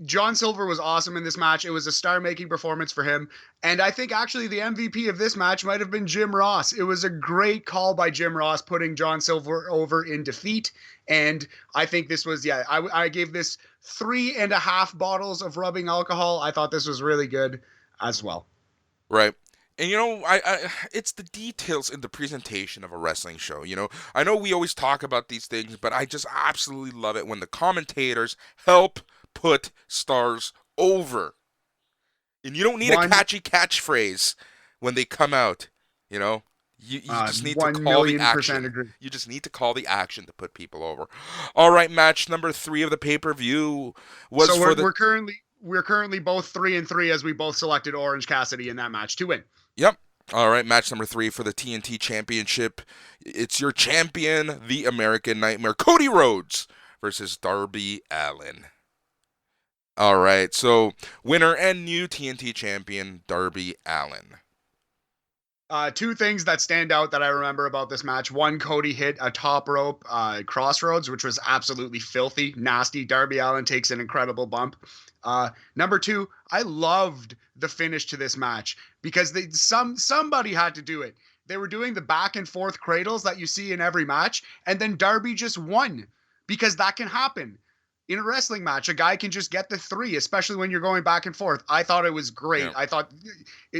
John Silver was awesome in this match. It was a star-making performance for him. And I think actually the MVP of this match might have been Jim Ross. It was a great call by Jim Ross putting John Silver over in defeat. And I think this was, I gave this 3.5 bottles of rubbing alcohol. I thought this was really good as well. Right. And it's the details in the presentation of a wrestling show. I know we always talk about these things, but I just absolutely love it when the commentators help put stars over. And you don't need a One catchy catchphrase when they come out. You know, you just need to 1 call the million% action. agree. You just need to call the action to put people over. All right, match number 3 of the pay-per-view was So for the. we're currently both 3-3 as we both selected Orange Cassidy in that match to win. Yep. All right, match number 3 for the TNT Championship. It's your champion, the American Nightmare, Cody Rhodes versus Darby Allin. All right, so winner and new TNT champion, Darby Allin. Two things that stand out that I remember about this match. One, Cody hit a top rope crossroads, which was absolutely filthy, nasty. Darby Allin takes an incredible bump. Number two, I loved the finish to this match because somebody had to do it. They were doing the back and forth cradles that you see in every match, and then Darby just won because that can happen. In a wrestling match, a guy can just get the 3, especially when you're going back and forth. I thought it was great. Yeah. I thought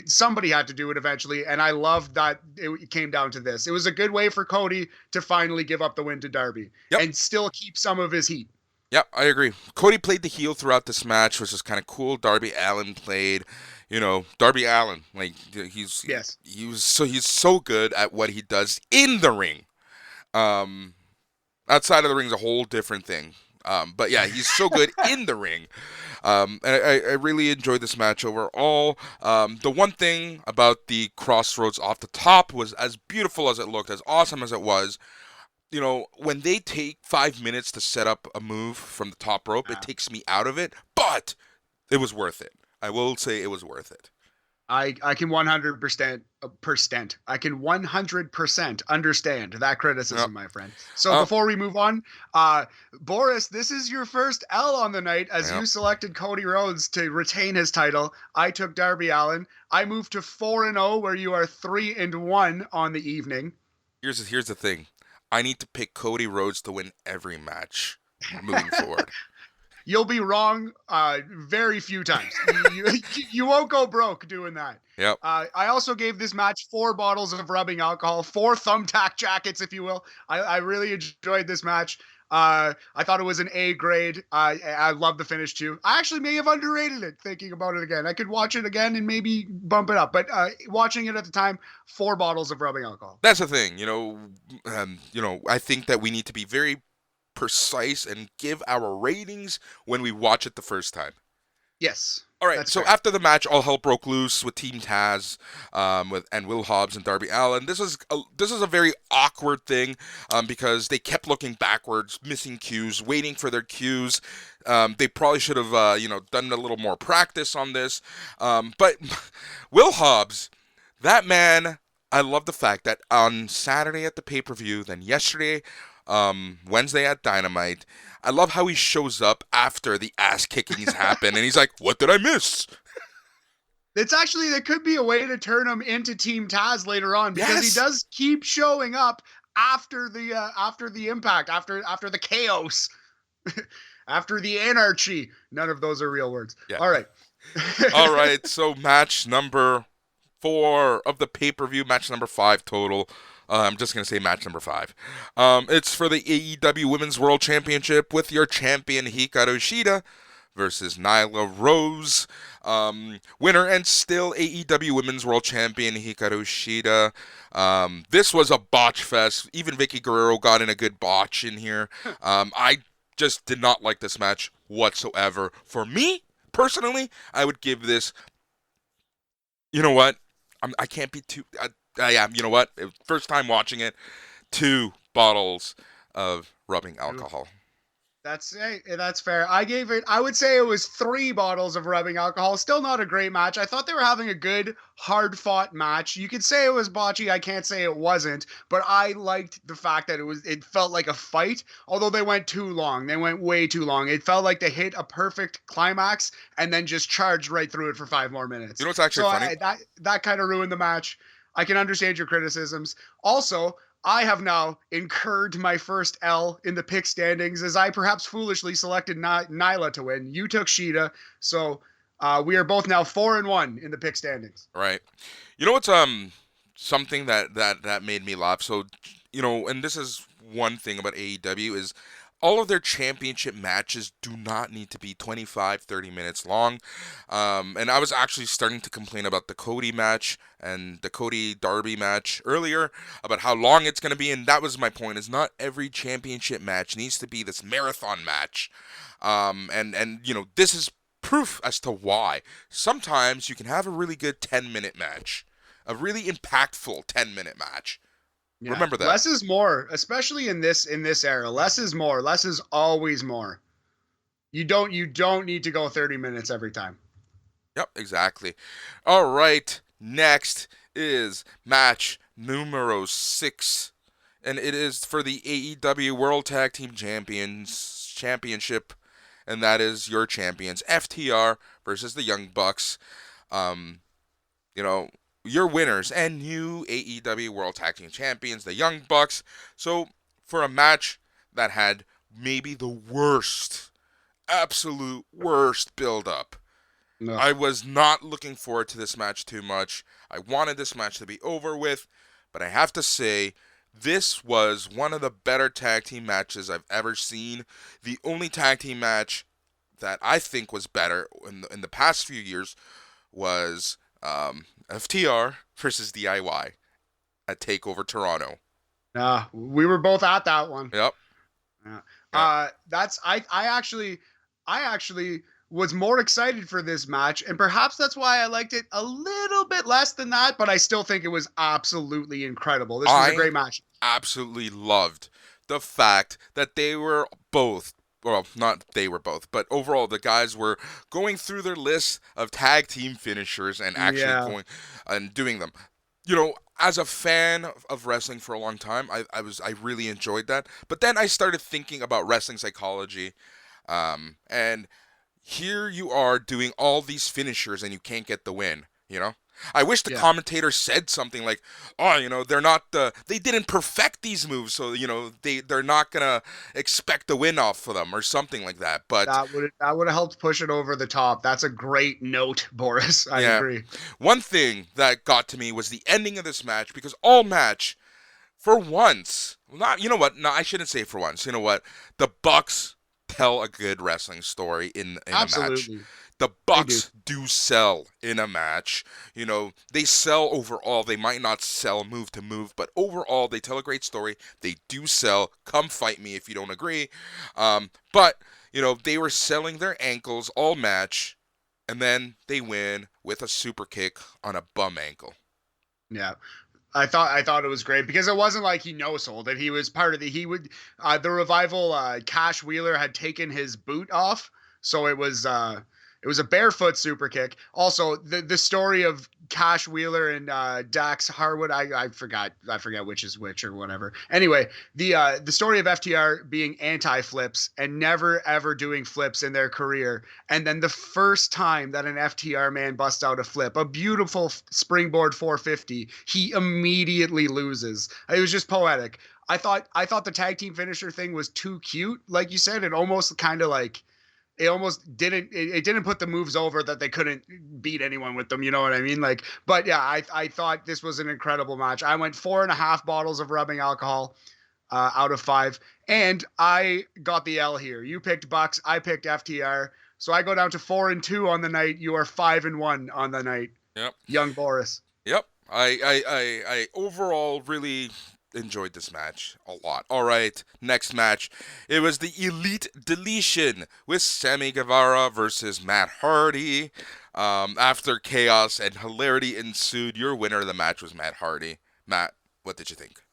somebody had to do it eventually, and I loved that it came down to this. It was a good way for Cody to finally give up the win to Darby and still keep some of his heat. Yep, I agree. Cody played the heel throughout this match, which is kind of cool. Darby Allin played, Darby Allin, like he's so good at what he does in the ring. Outside of the ring is a whole different thing. But yeah, he's so good in the ring. And I really enjoyed this match overall. The one thing about the crossroads off the top was as beautiful as it looked, as awesome as it was. When they take 5 minutes to set up a move from the top rope, it takes me out of it, but it was worth it. I will say it was worth it. I can 100% I can 100% understand that criticism, my friend. So before we move on, Boris, this is your first L on the night as you selected Cody Rhodes to retain his title. I took Darby Allin. I moved to 4-0, where you are 3-1 on the evening. Here's the thing. I need to pick Cody Rhodes to win every match moving forward. You'll be wrong very few times. You won't go broke doing that. Yep. I also gave this match 4 bottles of rubbing alcohol, 4 thumbtack jackets, if you will. I really enjoyed this match. I thought it was an A grade. I love the finish too. I actually may have underrated it thinking about it again. I could watch it again and maybe bump it up. But watching it at the time, 4 bottles of rubbing alcohol. That's the thing. I think that we need to be very precise and give our ratings when we watch it the first time. Yes. All right, so after the match, all hell broke loose with Team Taz, and Will Hobbs and Darby Allin. This is a very awkward thing because they kept looking backwards, missing cues, waiting for their cues. They probably should have done a little more practice on this. But Will Hobbs, that man, I love the fact that on Saturday at the pay-per-view, then yesterday, Wednesday at Dynamite, I love how he shows up after the ass kickings happen and he's like, what did I miss? There could be a way to turn him into Team Taz later on because he does keep showing up after the impact, after the chaos, after the anarchy. None of those are real words. Yeah. All right. All right. So match number 4 of the pay-per-view, match number 5 total. I'm just going to say match number 5. It's for the AEW Women's World Championship with your champion Hikaru Shida versus Nyla Rose. Winner and still AEW Women's World Champion Hikaru Shida. This was a botch fest. Even Vicky Guerrero got in a good botch in here. I just did not like this match whatsoever. For me, personally, I would give this... You know what? I can't be too... you know what? First time watching it, 2 bottles of rubbing alcohol. That's fair. I would say it was 3 bottles of rubbing alcohol. Still not a great match. I thought they were having a good, hard fought match. You could say it was botchy. I can't say it wasn't, but I liked the fact that it felt like a fight, although they went too long. They went way too long. It felt like they hit a perfect climax and then just charged right through it for 5 more minutes. You know what's actually So funny? that kind of ruined the match. I can understand your criticisms. Also, I have now incurred my first L in the pick standings as I perhaps foolishly selected Nyla to win. You took Sheeta, so we are both now 4-1 in the pick standings. Right. You know what's something that made me laugh. So, and this is one thing about AEW is all of their championship matches do not need to be 25, 30 minutes long. And I was actually starting to complain about the Cody match and the Cody Darby match earlier about how long it's going to be. And that was my point, is not every championship match needs to be this marathon match. And this is proof as to why. Sometimes you can have a really good 10-minute match, a really impactful 10-minute match. Yeah. Remember that. Less is more, especially in this era. Less is more. Less is always more. You don't need to go 30 minutes every time. Yep, exactly. All right, next is match numero 6, and it is for the AEW World Tag Team Championship, and that is your champions, FTR versus the Young Bucks. Your winners and new AEW World Tag Team Champions, the Young Bucks. So, for a match that had maybe the worst, absolute worst build-up, No. I was not looking forward to this match too much. I wanted this match to be over with, but I have to say, this was one of the better tag team matches I've ever seen. The only tag team match that I think was better in the past few years was FTR versus DIY at TakeOver Toronto. We were both at that one. Yep. Yeah. Yep. I actually was more excited for this match, and perhaps that's why I liked it a little bit less than that, but I still think it was absolutely incredible. This was a great match. Absolutely loved the fact that they were both, well, not they were both, but overall the guys were going through their list of tag team finishers and actually going and doing them. As a fan of wrestling for a long time, I really enjoyed that. But then I started thinking about wrestling psychology, and here you are doing all these finishers and you can't get the win. I wish the commentator said something like, "Oh, they didn't perfect these moves, so they're not gonna expect the win off of them," or something like that. But that would have helped push it over the top. That's a great note, Boris. I agree. One thing that got to me was the ending of this match, because all match, for once, no, I shouldn't say for once. You know what? The Bucks tell a good wrestling story in a match. The Bucks do sell in a match. They sell overall. They might not sell move to move, but overall, they tell a great story. They do sell. Come fight me if you don't agree. But they were selling their ankles all match, and then they win with a super kick on a bum ankle. Yeah. I thought it was great because it wasn't like he no-sold it. He was part of the Revival. Cash Wheeler had taken his boot off, so it was a barefoot super kick. Also, the story of Cash Wheeler and Dax Harwood, I forgot which is which or whatever. Anyway, the story of FTR being anti-flips and never ever doing flips in their career, and then the first time that an FTR man busts out a flip, a beautiful springboard 450, he immediately loses. It was just poetic. I thought the tag team finisher thing was too cute, like you said. It almost kind of like. It almost didn't. It didn't put the moves over that they couldn't beat anyone with them. You know what I mean? But yeah, I thought this was an incredible match. I went 4.5 bottles of rubbing alcohol out of 5, and I got the L here. You picked Bucks, I picked FTR, so I go down to 4-2 on the night. You are 5-1 on the night. Yep. Young Boris. Yep. I overall really enjoyed this match a lot. All right, next match. It was the Elite Deletion with Sammy Guevara versus Matt Hardy. After chaos and hilarity ensued, your winner of the match was Matt Hardy. Matt, what did you think?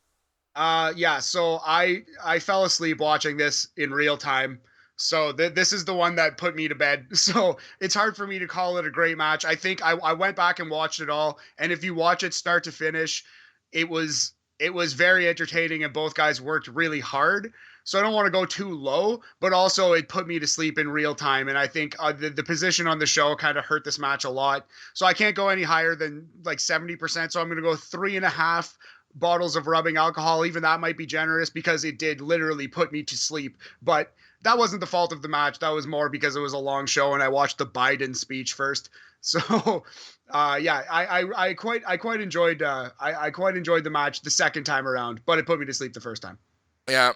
So I fell asleep watching this in real time. So this is the one that put me to bed. So it's hard for me to call it a great match. I think I went back and watched it all, and if you watch it start to finish, it was very entertaining, and both guys worked really hard. So I don't want to go too low, but also it put me to sleep in real time, and I think the position on the show kind of hurt this match a lot. So I can't go any higher than like 70%. So I'm going to go 3.5 bottles of rubbing alcohol. Even that might be generous because it did literally put me to sleep. But that wasn't the fault of the match. That was more because it was a long show and I watched the Biden speech first. So, yeah, I quite enjoyed I quite enjoyed the match the second time around, but it put me to sleep the first time. Yeah,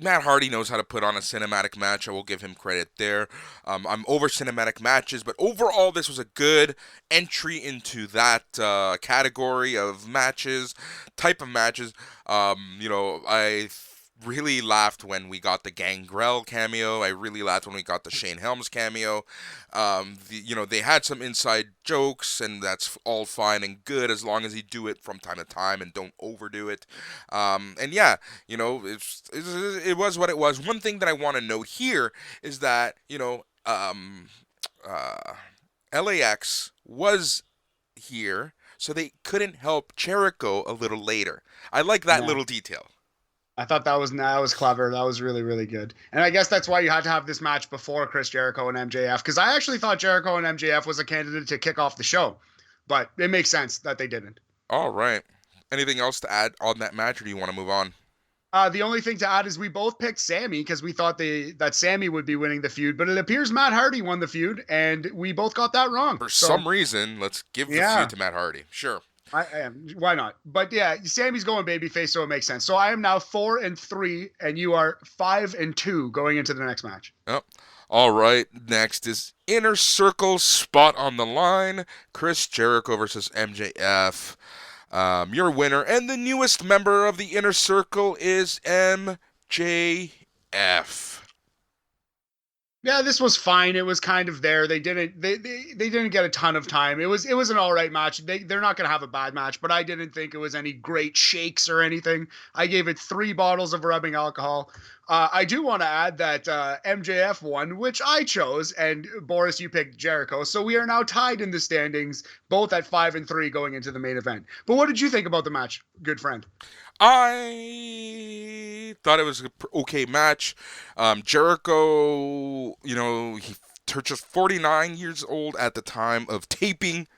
Matt Hardy knows how to put on a cinematic match. I will give him credit there. I'm over cinematic matches, but overall, this was a good entry into that category of matches, type of matches. I really laughed when we got the Gangrel cameo. I really laughed when we got the Shane Helms cameo. They had some inside jokes, and that's all fine and good as long as you do it from time to time and don't overdo it. And yeah, it was what it was. One thing that I want to note here is that LAX was here, so they couldn't help Jericho a little later. I like that Yeah. little detail. I thought that was clever. That was really, really good. And I guess that's why you had to have this match before Chris Jericho and MJF, because I actually thought Jericho and MJF was a candidate to kick off the show. But it makes sense that they didn't. All right. Anything else to add on that match, or do you want to move on? The only thing to add is we both picked Sammy because we thought that Sammy would be winning the feud, but it appears Matt Hardy won the feud, and we both got that wrong. For So some reason, let's give the yeah, feud to Matt Hardy. Sure. I am. Why not? But yeah, Sammy's going babyface, so it makes sense. So I am now 4-3, and you are 5-2 going into the next match. Yep. All right. Next is Inner Circle spot on the line. Chris Jericho versus MJF. Your winner and the newest member of the Inner Circle is MJF. Yeah, this was fine. It was kind of there. They didn't get a ton of time. It was an all right match. They're not going to have a bad match, but I didn't think it was any great shakes or anything. I gave it 3 bottles of rubbing alcohol. I do want to add that MJF won, which I chose, and Boris, you picked Jericho. So we are now tied in the standings, both at 5-3 going into the main event. But what did you think about the match, good friend? I thought it was an okay match. Jericho, he just 49 years old at the time of taping.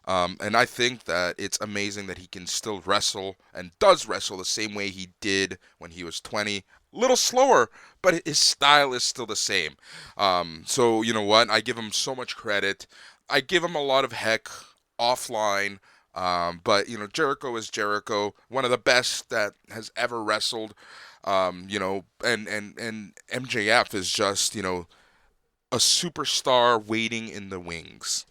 And I think that it's amazing that he can still wrestle and does wrestle the same way he did when he was 20. A little slower, but his style is still the same. So, you know what? I give him so much credit. I give him a lot of heck offline. But Jericho is Jericho, one of the best that has ever wrestled. And MJF is just a superstar waiting in the wings.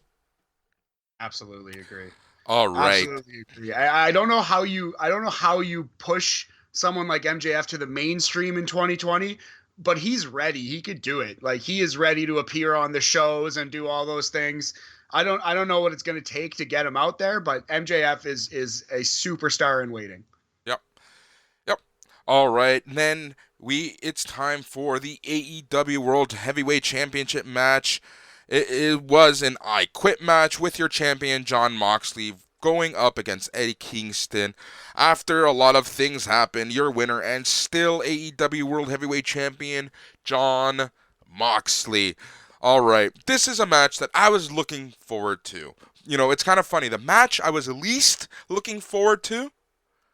Absolutely agree. All right. Absolutely agree. I don't know how you push someone like MJF to the mainstream in 2020, but he's ready. He could do it. Like he is ready to appear on the shows and do all those things. I don't know what it's going to take to get him out there, but MJF is a superstar in waiting. Yep. Yep. All right. And then it's time for the AEW World Heavyweight Championship match. It was an I Quit match with your champion Jon Moxley going up against Eddie Kingston. After a lot of things happened, your winner and still AEW World Heavyweight Champion Jon Moxley. All right, this is a match that I was looking forward to. It's kind of funny. The match I was least looking forward to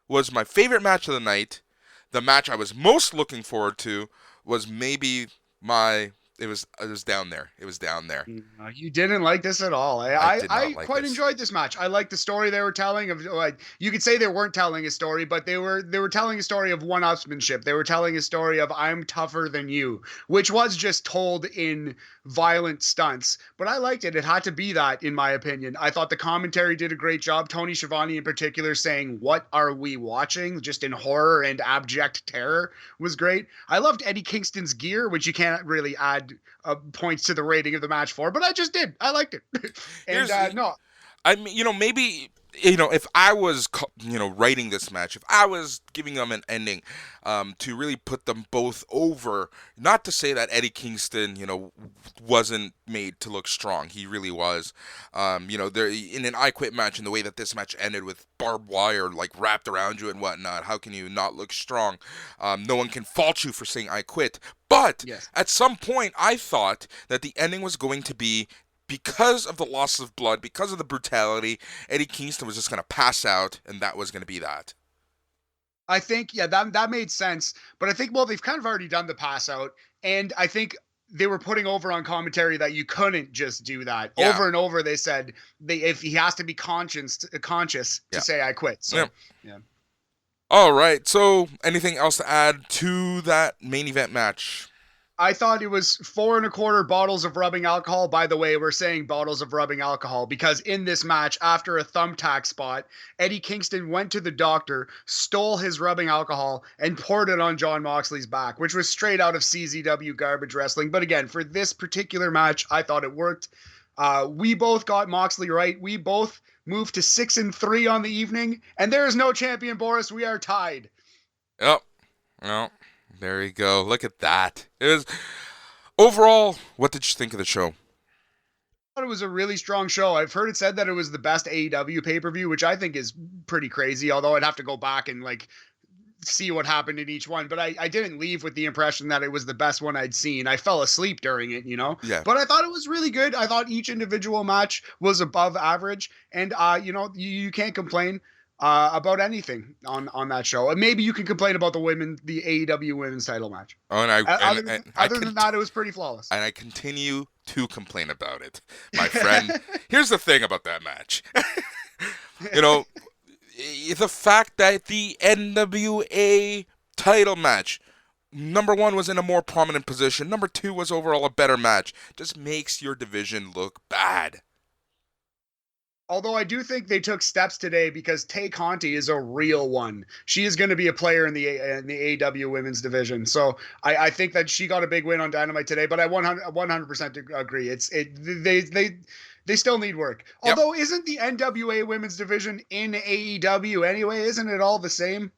was my favorite match of the night. The match I was most looking forward to was maybe my it was down there. It was down there. You didn't like this at all. I I, did I not like quite this. enjoyed this match. I liked the story they were telling of like you could say they weren't telling a story, but they were telling a story of one-upsmanship. They were telling a story of I'm tougher than you, which was just told in violent stunts. But I liked it. It had to be that, in my opinion. I thought the commentary did a great job. Tony Schiavone in particular saying, "What are we watching?" just in horror and abject terror was great. I loved Eddie Kingston's gear, which you can't really add points to the rating of the match for, but I just did. I liked it. And Here's no, I mean, maybe if I was, writing this match, if I was giving them an ending, to really put them both over, not to say that Eddie Kingston, wasn't made to look strong. He really was. There in an I Quit match, in the way that this match ended with barbed wire like wrapped around you and whatnot, how can you not look strong? No one can fault you for saying I quit. But Yes. at some point, I thought that the ending was going to be, because of the loss of blood, because of the brutality, Eddie Kingston was just going to pass out, and that was going to be that. I think, yeah, that made sense. But I think, well, they've kind of already done the pass out, and I think they were putting over on commentary that you couldn't just do that. Yeah. Over and over, they said if he has to be conscious to say I quit. So yeah. All right. So, anything else to add to that main event match? I thought it was 4.25 bottles of rubbing alcohol. By the way, we're saying bottles of rubbing alcohol because in this match, after a thumbtack spot, Eddie Kingston went to the doctor, stole his rubbing alcohol, and poured it on Jon Moxley's back, which was straight out of CZW garbage wrestling. But again, for this particular match, I thought it worked. We both got Moxley right. We both moved to 6-3 on the evening, and there is no champion, Boris. We are tied. Yep. Well, there you go. Look at that. It was overall. What did you think of the show? I thought it was a really strong show. I've heard it said that it was the best AEW pay-per-view, which I think is pretty crazy. Although I'd have to go back and see what happened in each one. But I didn't leave with the impression that it was the best one I'd seen. I fell asleep during it, Yeah. But I thought it was really good. I thought each individual match was above average, and you can't complain about anything on that show. And maybe you can complain about the AEW women's title match. Oh, Other than that, it was pretty flawless. And I continue to complain about it, my friend. Here's the thing about that match. The fact that the NWA title match, number one, was in a more prominent position. Number two was overall a better match. Just makes your division look bad. Although I do think they took steps today because Tay Conti is a real one. She is going to be a player in the AEW women's division. So I think that she got a big win on Dynamite today, but I 100% agree. They still need work. Yep. Although isn't the NWA women's division in AEW anyway? Isn't it all the same?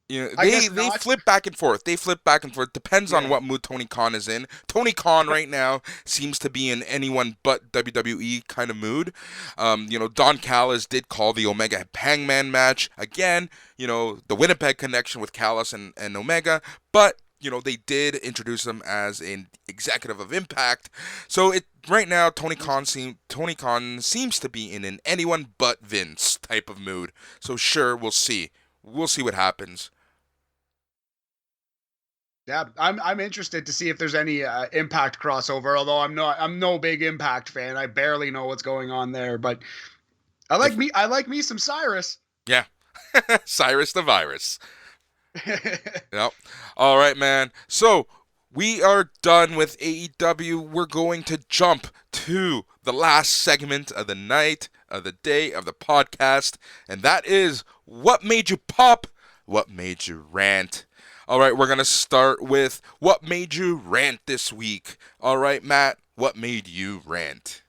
They flip back and forth. Depends on what mood Tony Khan is in. Tony Khan right now seems to be in anyone but WWE kind of mood. Don Callis did call the Omega Hangman match again. The Winnipeg connection with Callis and Omega, but they did introduce him as an executive of Impact. So right now Tony Khan seems to be in an anyone but Vince type of mood. So sure, we'll see. We'll see what happens. Yeah, I'm interested to see if there's any Impact crossover. Although I'm no big Impact fan. I barely know what's going on there. But I like me some Cyrus. Yeah, Cyrus the Virus. Yep. All right, man. So we are done with AEW. We're going to jump to the last segment of the night, of the day, of the podcast, and that is what made you pop, what made you rant. All right, we're going to start with what made you rant this week. All right, Matt, what made you rant?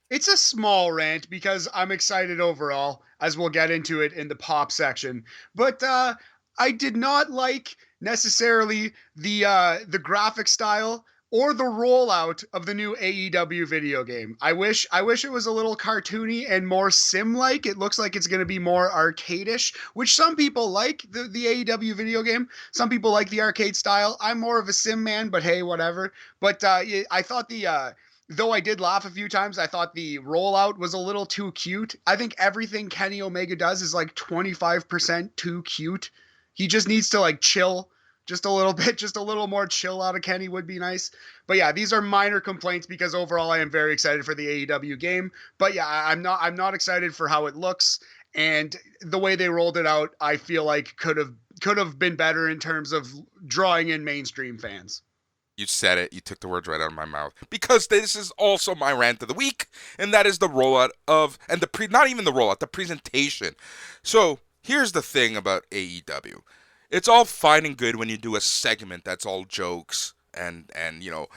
It's a small rant because I'm excited overall, as we'll get into it in the pop section. But I did not like necessarily the graphic style or the rollout of the new AEW video game. I wish it was a little cartoony and more sim-like. It looks like it's going to be more arcade-ish, which some people like the AEW video game. Some people like the arcade style. I'm more of a sim man, but hey, whatever. But I thought though I did laugh a few times, I thought the rollout was a little too cute. I think everything Kenny Omega does is like 25% too cute. He just needs to chill just a little bit. Just a little more chill out of Kenny would be nice. But yeah, these are minor complaints because overall I am very excited for the AEW game. But yeah, I'm not excited for how it looks, and the way they rolled it out, I feel like could have been better in terms of drawing in mainstream fans. You said it. You took the words right out of my mouth. Because this is also my rant of the week, and that is the rollout of, and not even the rollout, the presentation. So here's the thing about AEW. It's all fine and good when you do a segment that's all jokes, and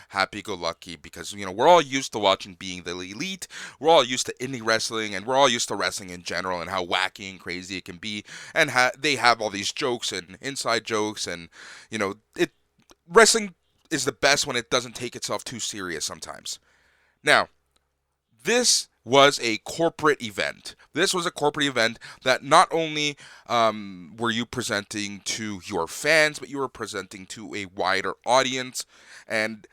happy-go-lucky, because we're all used to watching Being the Elite. We're all used to indie wrestling, and we're all used to wrestling in general and how wacky and crazy it can be. And they have all these jokes and inside jokes, and it wrestling is the best when it doesn't take itself too serious sometimes. Now, this was a corporate event. This was a corporate event that not only were you presenting to your fans, but you were presenting to a wider audience. And,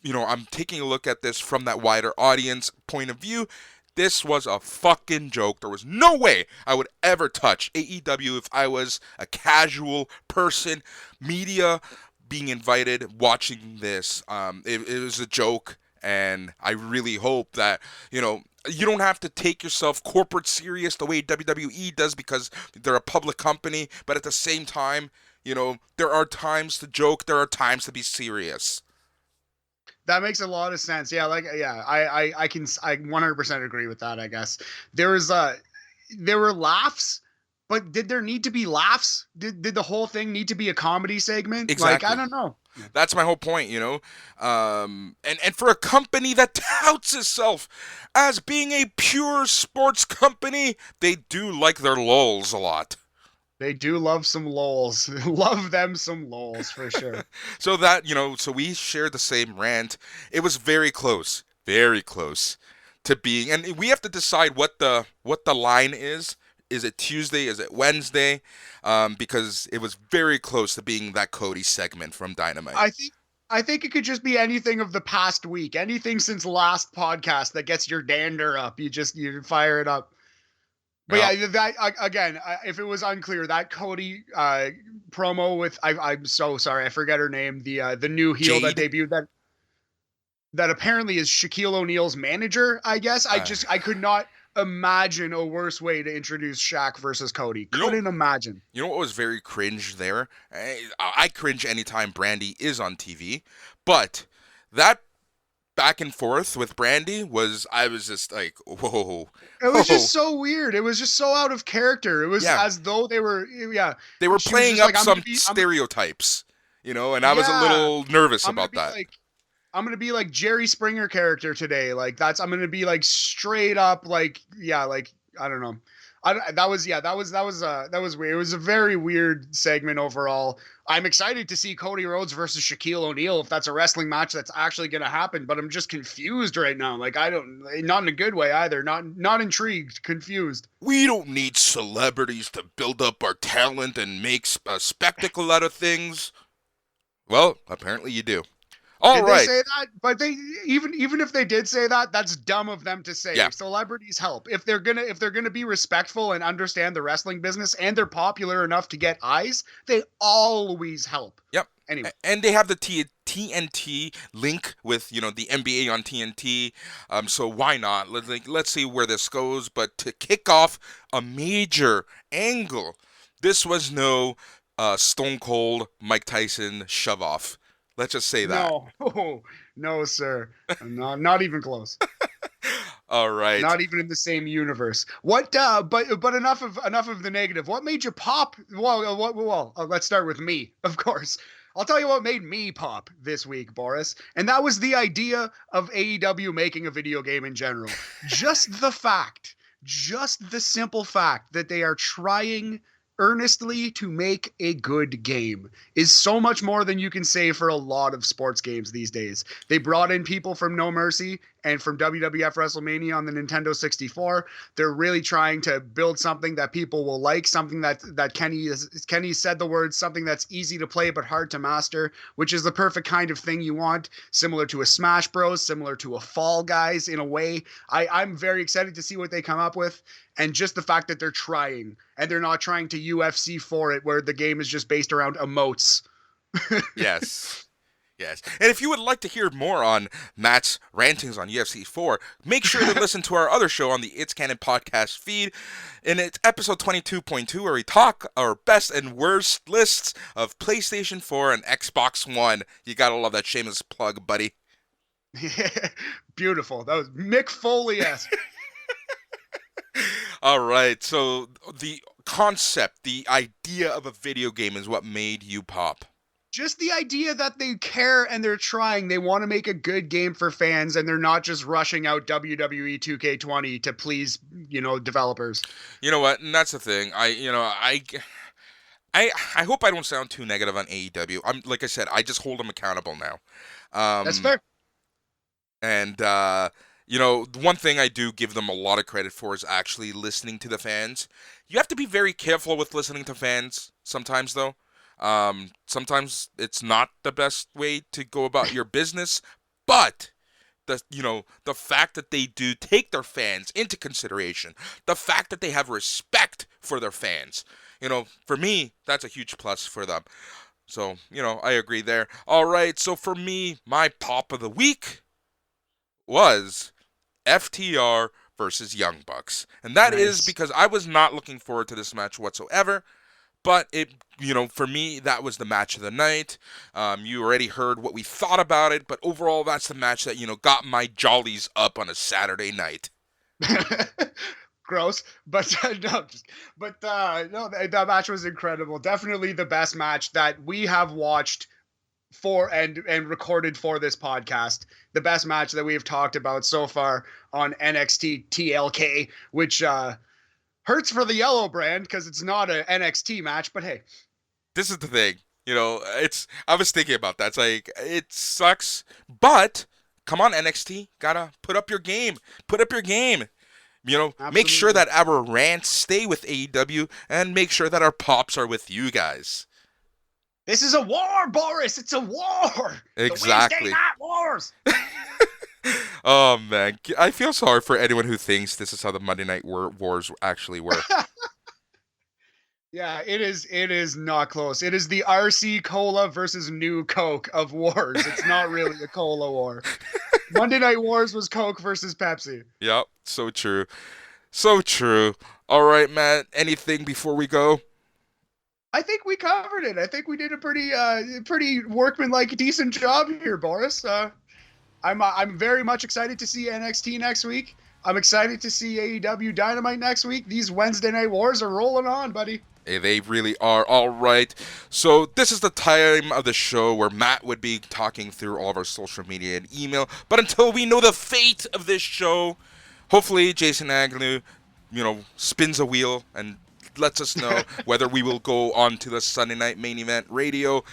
I'm taking a look at this from that wider audience point of view. This was a fucking joke. There was no way I would ever touch AEW if I was a casual person, media being invited, watching this. It was a joke, and I really hope that, you don't have to take yourself corporate serious the way WWE does, because they're a public company, but at the same time, there are times to joke, there are times to be serious. That makes a lot of sense. Yeah, I 100% agree with that, I guess. There were laughs, but did there need to be laughs? Did the whole thing need to be a comedy segment? Exactly. Like, I don't know. That's my whole point, and for a company that touts itself as being a pure sports company, they do like their lulls a lot. They do love some lols. Love them some lols for sure. So so we shared the same rant. It was very close to being, and we have to decide what the line is. Is it Tuesday? Is it Wednesday? Because it was very close to being that Cody segment from Dynamite. I think it could just be anything of the past week, anything since last podcast that gets your dander up. You fire it up. But yeah, that again, if it was unclear, that Cody promo with I'm so sorry, I forget her name. The new heel Jade? that debuted that apparently is Shaquille O'Neal's manager. I guess I could not imagine a worse way to introduce Shaq versus Cody. Couldn't imagine. You know what was very cringe there? I cringe anytime Brandy is on TV, but that back and forth with Brandy I was just like, whoa. It was just so weird. It was just so out of character. It was as though they were playing up some stereotypes, and I was a little nervous about that. I'm gonna be like Jerry Springer character today. I'm gonna be like straight up I don't know. That was weird. It was a very weird segment overall. I'm excited to see Cody Rhodes versus Shaquille O'Neal if that's a wrestling match that's actually going to happen, but I'm just confused right now. Not in a good way either. Not intrigued, confused. We don't need celebrities to build up our talent and make a spectacle out of things. Well, apparently you do. Did they say that? But they even if they did say that, that's dumb of them to say. Yeah. Celebrities help. If they're gonna be respectful and understand the wrestling business and they're popular enough to get eyes, they always help. Yep. Anyway. And they have the TNT link with, the NBA on TNT. So why not? Let's see where this goes. But to kick off a major angle, this was no Stone Cold Mike Tyson shove off. Let's just say that. No, sir. Not even close. All right. Not even in the same universe. What? But enough of the negative. What made you pop? Well, let's start with me, of course. I'll tell you what made me pop this week, Boris, and that was the idea of AEW making a video game in general. Just the simple fact that they are trying earnestly to make a good game is so much more than you can say for a lot of sports games these days. They brought in people from No Mercy and from WWF WrestleMania on the Nintendo 64. They're really trying to build something that people will like, something that Kenny said the words, something that's easy to play but hard to master, which is the perfect kind of thing you want, similar to a Smash Bros, similar to a Fall Guys in a way. I'm very excited to see what they come up with. And just the fact that they're trying, and they're not trying to UFC for it, where the game is just based around emotes. Yes. And if you would like to hear more on Matt's rantings on UFC 4, make sure to listen to our other show on the It's Canon podcast feed. And it's episode 22.2, where we talk our best and worst lists of PlayStation 4 and Xbox One. You gotta love that shameless plug, buddy. Beautiful. That was Mick Foley-esque. All right, so the concept, the idea of a video game is what made you pop. just the idea that they care and they're trying. They want to make a good game for fans, and they're not just rushing out WWE 2K20 to please, developers. You know what? And that's the thing. I hope I don't sound too negative on AEW. I'm like I said, I just hold them accountable now. That's fair. And the one thing I do give them a lot of credit for is actually listening to the fans. You have to be very careful with listening to fans sometimes, though. Sometimes it's not the best way to go about your business, but the fact that they do take their fans into consideration, the fact that they have respect for their fans, for me, that's a huge plus for them. So, I agree there. All right, so for me, my pop of the week was FTR versus Young Bucks. And that is Nice. because I was not looking forward to this match whatsoever. But for me, that was the match of the night. You already heard what we thought about it, but overall, that's the match that, got my jollies up on a Saturday night. Gross, but no, that match was incredible. Definitely the best match that we have watched for and recorded for this podcast. The best match that we have talked about so far on NXT TLK, which hurts for the yellow brand because it's not an NXT match, but hey. This is the thing. I was thinking about that. It's like, it sucks, but come on, NXT, gotta put up your game. Put up your game. Absolutely. Make sure that our rants stay with AEW and make sure that our pops are with you guys. This is a war, Boris. It's a war. Exactly. The Wednesday Night Wars. Oh, man. I feel sorry for anyone who thinks this is how the Monday Night Wars actually work. Yeah, it is not close. It is the RC Cola versus New Coke of wars. It's not really a cola war. Monday Night Wars was Coke versus Pepsi. Yep, so true. So true. All right, Matt, anything before we go? I think we covered it. I think we did a pretty workmanlike, decent job here, Boris. I'm very much excited to see NXT next week. I'm excited to see AEW Dynamite next week. These Wednesday Night Wars are rolling on, buddy. Hey, they really are. All right. So this is the time of the show where Matt would be talking through all of our social media and email. But until we know the fate of this show, hopefully Jason Agnew, spins a wheel and lets us know whether we will go on to the Sunday Night Main Event Radio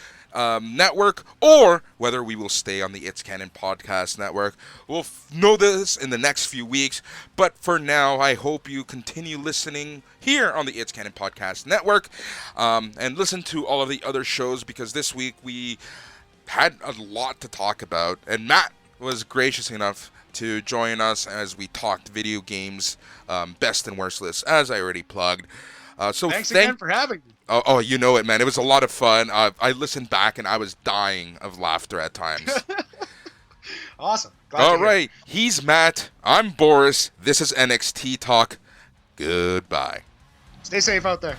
network or whether we will stay on the It's Canon podcast network. We'll know this in the next few weeks, but for now, I hope you continue listening here on the It's Canon podcast network and listen to all of the other shows because this week we had a lot to talk about, and Matt was gracious enough to join us as we talked video games, best and worst lists, as I already plugged. So thanks again for having me. Oh, you know it, man. It was a lot of fun. I listened back and I was dying of laughter at times. Awesome. All right. He's Matt. I'm Boris. This is NXT Talk. Goodbye. Stay safe out there.